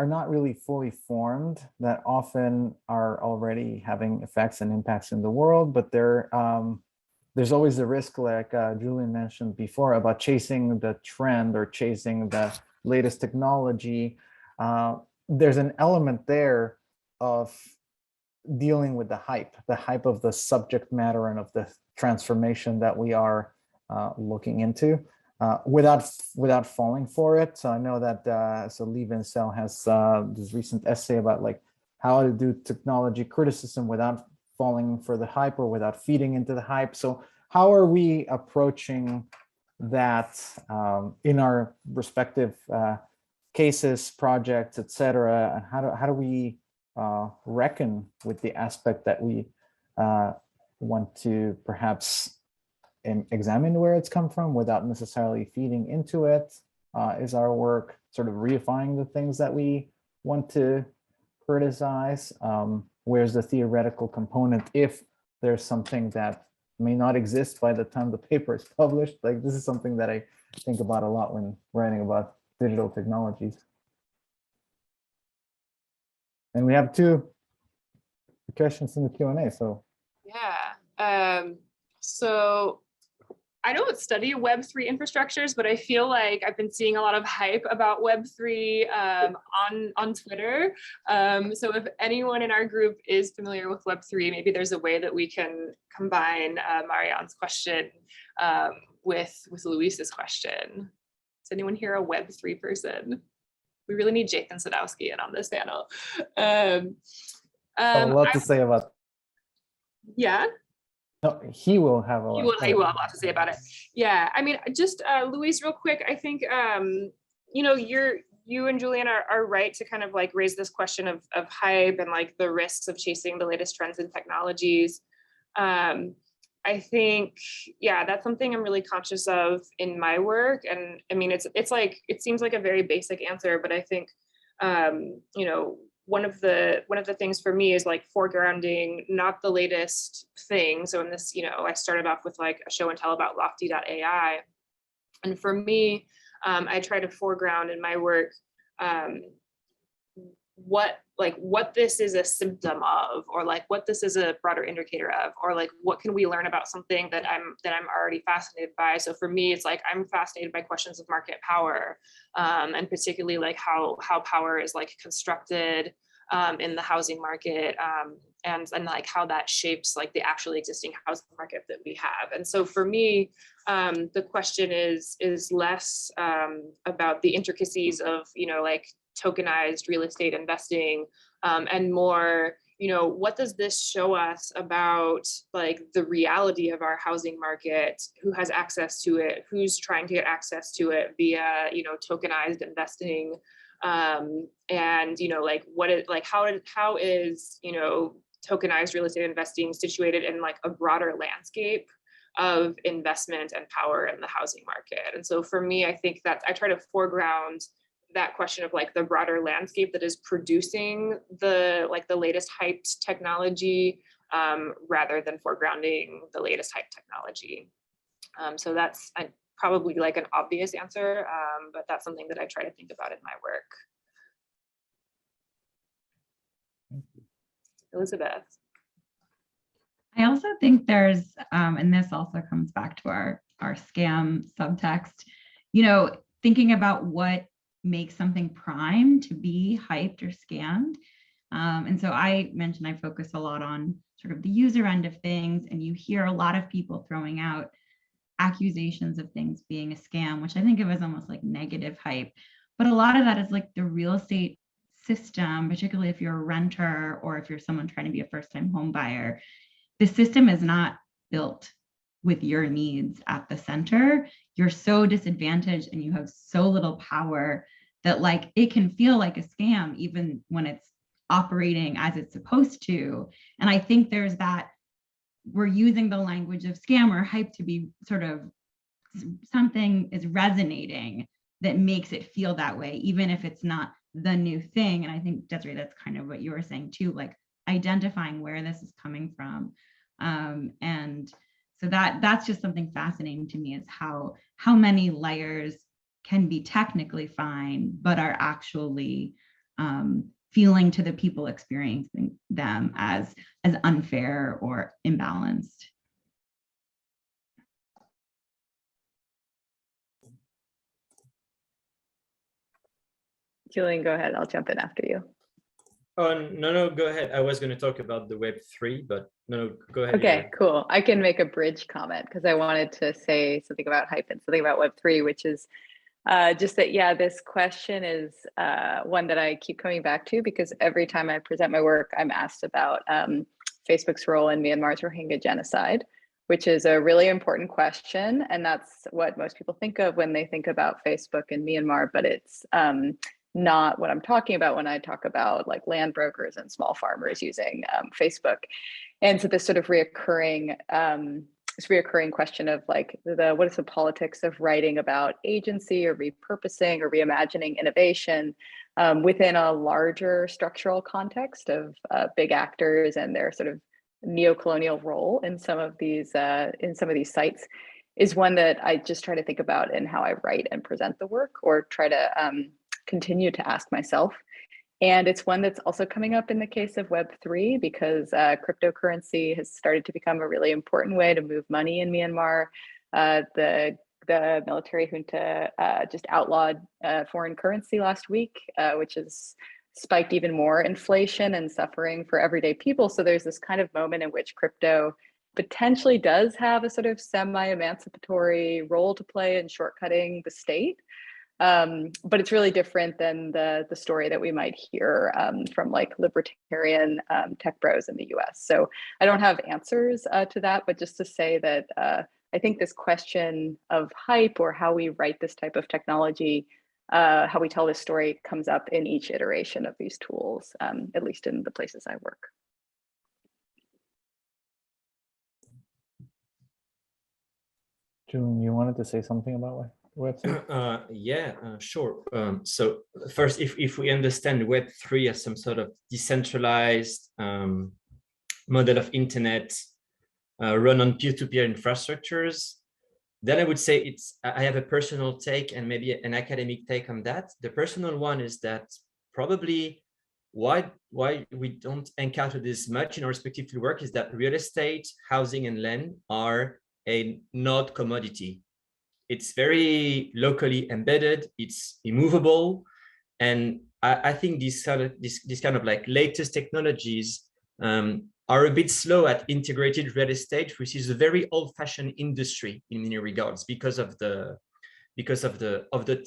not really fully formed, that often are already having effects and impacts in the world, but there's always the risk, like Julien mentioned before, about chasing the trend or chasing the latest technology. There's an element there of dealing with the hype of the subject matter and of the transformation that we are looking into, without falling for it. So I know that so Lee Vincel has this recent essay about like how to do technology criticism without falling for the hype or without feeding into the hype. So how are we approaching that in our respective cases, projects, etc.? And how do we reckon with the aspect that we want to perhaps examine where it's come from without necessarily feeding into it? Is our work sort of reifying the things that we want to criticize? Where's the theoretical component if there's something that may not exist by the time the paper is published? Like, this is something that I think about a lot when writing about digital technologies. And we have two questions in the Q&A, so. Yeah, so I don't study Web3 infrastructures, but I feel like I've been seeing a lot of hype about Web3 on Twitter. So if anyone in our group is familiar with Web3, maybe there's a way that we can combine Marianne's question with Luis's question. Is anyone here a Web3 person? We really need Jathan Sadowski in on this panel. I have a lot to say about. Yeah. No, he will have a lot. He will have a lot to say about it. Yeah, I mean, just Luis, real quick. I think you and Julien are right to kind of like raise this question of hype and like the risks of chasing the latest trends in technologies. I think, yeah, that's something I'm really conscious of in my work. And I mean, it's like, it seems like a very basic answer, but I think, one of the things for me is like foregrounding not the latest thing. So in this, I started off with like a show and tell about Lofty.ai. And for me, I try to foreground in my work what this is a symptom of, or like what this is a broader indicator of, or like what can we learn about something that I'm already fascinated by. So for me, it's like I'm fascinated by questions of market power, and particularly like how power is like constructed in the housing market, and like how that shapes like the actually existing housing market that we have. And so for me, the question is less about the intricacies of, you know, like tokenized real estate investing, and more, you know, what does this show us about like the reality of our housing market, who has access to it, who's trying to get access to it via, you know, tokenized investing, and, you know, like what it, like how is, you know, tokenized real estate investing situated in like a broader landscape of investment and power in the housing market. And so for me, I think that I try to foreground that question of like the broader landscape that is producing the like the latest hyped technology, rather than foregrounding the latest hyped technology. So that's probably like an obvious answer, but that's something that I try to think about in my work. Elizabeth. I also think there's, and this also comes back to our scam subtext, you know, thinking about what makes something prime to be hyped or scammed. And so I mentioned I focus a lot on sort of the user end of things, and you hear a lot of people throwing out accusations of things being a scam, which I think of as almost like negative hype. But a lot of that is like the real estate system, particularly if you're a renter or if you're someone trying to be a first-time home buyer. The system is not built with your needs at the center. You're so disadvantaged and you have so little power that like it can feel like a scam even when it's operating as it's supposed to. And I think there's that, we're using the language of scam or hype to be sort of something is resonating that makes it feel that way, even if it's not the new thing. And I think, Desiree, that's kind of what you were saying too, like identifying where this is coming from. And so that's just something fascinating to me, is how many layers can be technically fine, but are actually feeling to the people experiencing them as unfair or imbalanced. Julien, go ahead. I'll jump in after you. Oh, no, go ahead. I was going to talk about the Web3, but no, go ahead. Okay, Hilary. cool. I can make a bridge comment because I wanted to say something about hype and something about Web3, which is just that, yeah, this question is one that I keep coming back to because every time I present my work, I'm asked about Facebook's role in Myanmar's Rohingya genocide, which is a really important question. And that's what most people think of when they think about Facebook in Myanmar, but it's not what I'm talking about when I talk about like land brokers and small farmers using Facebook. And so this sort of reoccurring question of like what is the politics of writing about agency or repurposing or reimagining innovation within a larger structural context of big actors and their sort of neo-colonial role in some of these sites, is one that I just try to think about in how I write and present the work, or try to continue to ask myself. And it's one that's also coming up in the case of Web3 because cryptocurrency has started to become a really important way to move money in Myanmar. The military junta just outlawed foreign currency last week, which has spiked even more inflation and suffering for everyday people. So there's this kind of moment in which crypto potentially does have a sort of semi-emancipatory role to play in shortcutting the state. But it's really different than the story that we might hear from like libertarian tech bros in the US. So I don't have answers to that, but just to say that I think this question of hype, or how we write this type of technology, how we tell this story, comes up in each iteration of these tools, at least in the places I work. Julien, you wanted to say something about Web3? Yeah, sure. So first, if we understand Web3 as some sort of decentralized model of internet run on peer-to-peer infrastructures, then I would say I have a personal take and maybe an academic take on that. The personal one is that probably why we don't encounter this much in our respective fieldwork is that real estate, housing, and land are a not commodity. It's very locally embedded, it's immovable. And I think these kind of like latest technologies are a bit slow at integrated real estate, which is a very old-fashioned industry in many regards because of the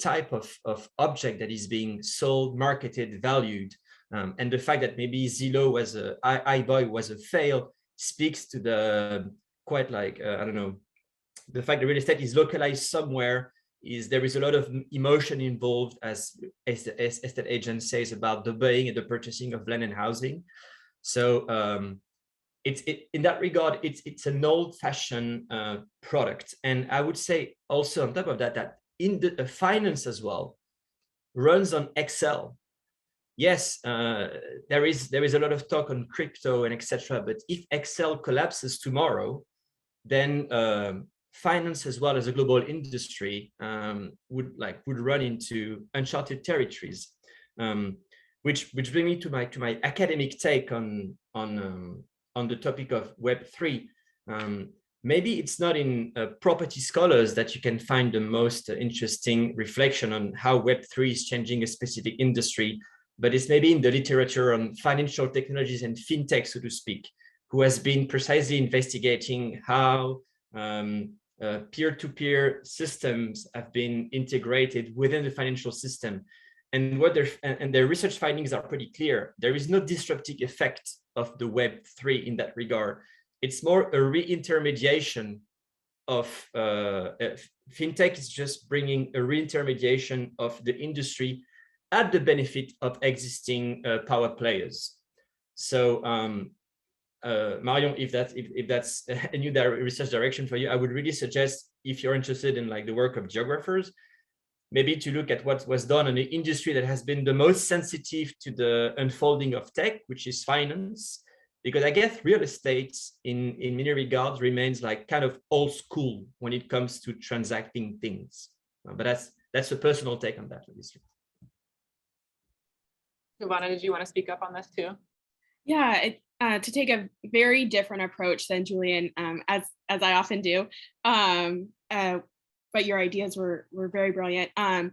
type of object that is being sold, marketed, valued. And the fact that maybe Zillow was iBuy was a fail speaks to the quite like, I don't know, the fact that real estate is localized somewhere there is a lot of emotion involved, as the estate agent says, about the buying and the purchasing of land and housing. So in that regard, it's an old-fashioned product. And I would say also on top of that, that in the finance as well runs on Excel. Yes, there is a lot of talk on crypto and etc. But if Excel collapses tomorrow, then finance as well as a global industry would run into uncharted territories, which brings me to my academic take on the topic of Web3. Maybe it's not in property scholars that you can find the most interesting reflection on how Web3 is changing a specific industry, but it's maybe in the literature on financial technologies and fintech, so to speak, who has been precisely investigating how peer-to-peer systems have been integrated within the financial system. And their research findings are pretty clear. There is no disruptive effect of the Web3 in that regard. It's more a re-intermediation of fintech is just bringing a re-intermediation of the industry at the benefit of existing power players. So Marion, if that's a new research direction for you, I would really suggest, if you're interested in like the work of geographers, maybe to look at what was done in the industry that has been the most sensitive to the unfolding of tech, which is finance, because I guess real estate in many regards remains like kind of old school when it comes to transacting things. But that's a personal take on that, obviously. Jovanna, did you want to speak up on this too? Yeah, to take a very different approach than Julien, as I often do. But your ideas were very brilliant. I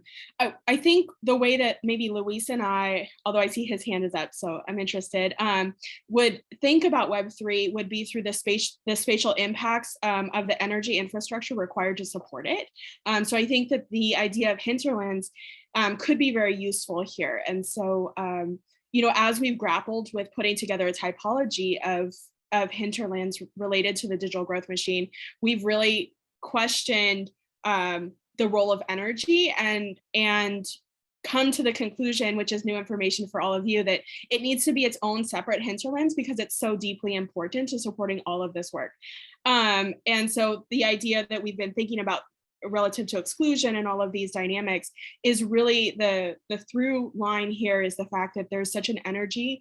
think the way that maybe Luis and I, although I see his hand is up, so I'm interested, would think about Web3 would be through the spatial impacts of the energy infrastructure required to support it. So I think that the idea of hinterlands could be very useful here. And so, you know, as we've grappled with putting together a typology of hinterlands related to the digital growth machine, we've really questioned the role of energy and come to the conclusion, which is new information for all of you, that it needs to be its own separate hinterlands because it's so deeply important to supporting all of this work. And so the idea that we've been thinking about relative to exclusion and all of these dynamics is really the through line here is the fact that there's such an energy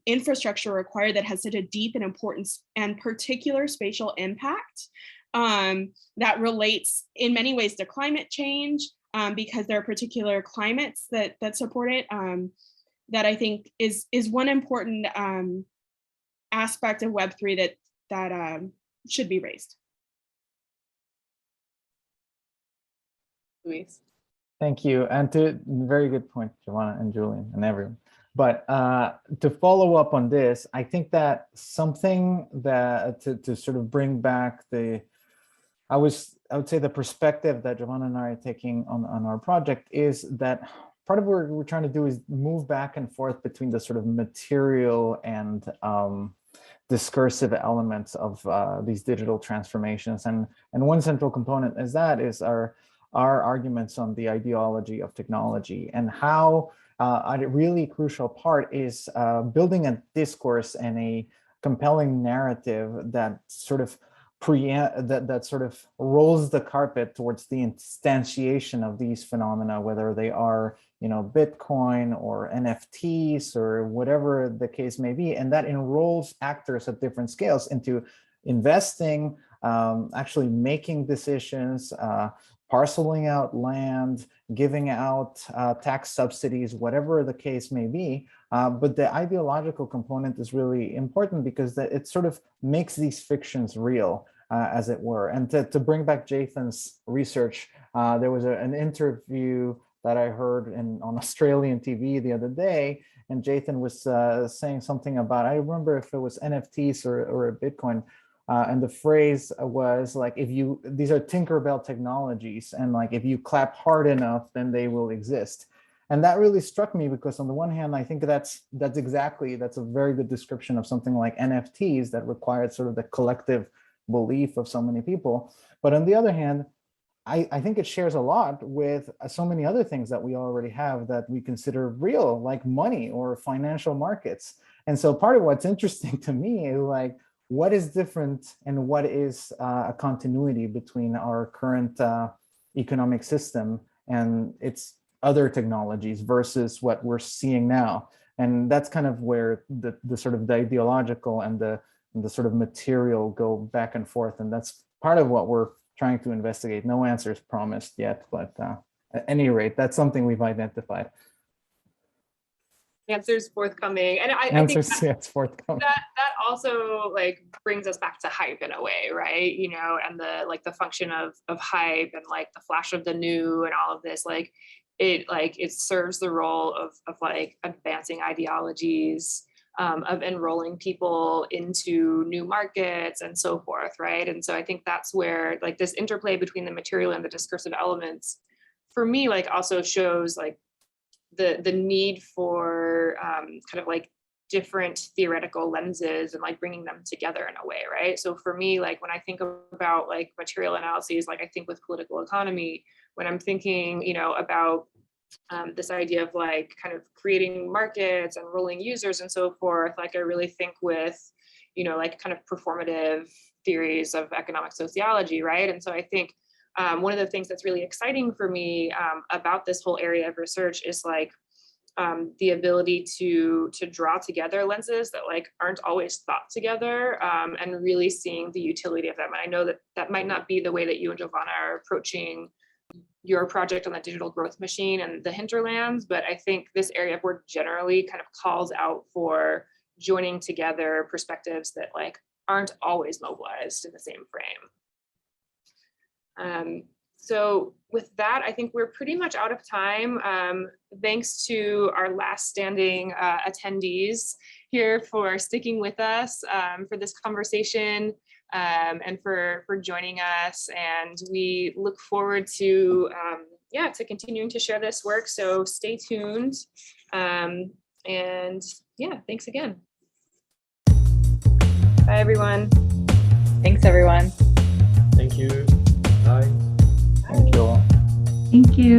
infrastructure required that has such a deep and important and particular spatial impact that relates in many ways to climate change because there are particular climates that support it that I think is one important aspect of Web3 that should be raised. Luis. Thank you. And very good point, Jovanna and Julien and everyone. But to follow up on this, I think that something that to sort of bring back I would say the perspective that Jovanna and I are taking on our project is that part of what we're trying to do is move back and forth between the sort of material and discursive elements of these digital transformations. And one central component is our arguments on the ideology of technology and how a really crucial part is building a discourse and a compelling narrative that sort of that sort of rolls the carpet towards the instantiation of these phenomena, whether they are, you know, Bitcoin or NFTs or whatever the case may be, and that enrolls actors at different scales into investing, actually making decisions, parceling out land, giving out tax subsidies, whatever the case may be. But the ideological component is really important because it sort of makes these fictions real, as it were. And to bring back Jathan's research, there was an interview that I heard on Australian TV the other day, and Jathan was saying something about, I remember if it was NFTs or Bitcoin, and the phrase was like, these are Tinkerbell technologies, and like if you clap hard enough, then they will exist. And that really struck me because on the one hand, I think that's a very good description of something like NFTs that required sort of the collective belief of so many people. But on the other hand, I think it shares a lot with so many other things that we already have that we consider real, like money or financial markets. And so part of what's interesting to me is like, what is different and what is a continuity between our current economic system and its other technologies versus what we're seeing now? And that's kind of where the sort of the ideological and the sort of material go back and forth. And that's part of what we're trying to investigate. No answers promised yet, but at any rate, that's something we've identified. Answers forthcoming, and I think it's forthcoming. That also like brings us back to hype in a way, right? You know, and the function of hype and like the flash of the new and all of this, it serves the role of like advancing ideologies, of enrolling people into new markets and so forth, right? And so I think that's where like this interplay between the material and the discursive elements, for me, like also shows like the need for kind of like different theoretical lenses and like bringing them together in a way, right? So for me, like when I think about like material analyses, like I think with political economy, when I'm thinking, you know, about this idea of like kind of creating markets and rolling users and so forth, like I really think with, you know, like kind of performative theories of economic sociology, right? And so I think one of the things that's really exciting for me about this whole area of research is like the ability to draw together lenses that like aren't always thought together, and really seeing the utility of them. And I know that might not be the way that you and Jovanna are approaching your project on the digital growth machine and the hinterlands, but I think this area of work generally kind of calls out for joining together perspectives that like aren't always mobilized in the same frame. So with that, I think we're pretty much out of time. Thanks to our last standing attendees here for sticking with us for this conversation, and for joining us. And we look forward to continuing to share this work. So stay tuned. And yeah, thanks again. Bye, everyone. Thanks, everyone. Thank you. Bye. Thank you all. Thank you.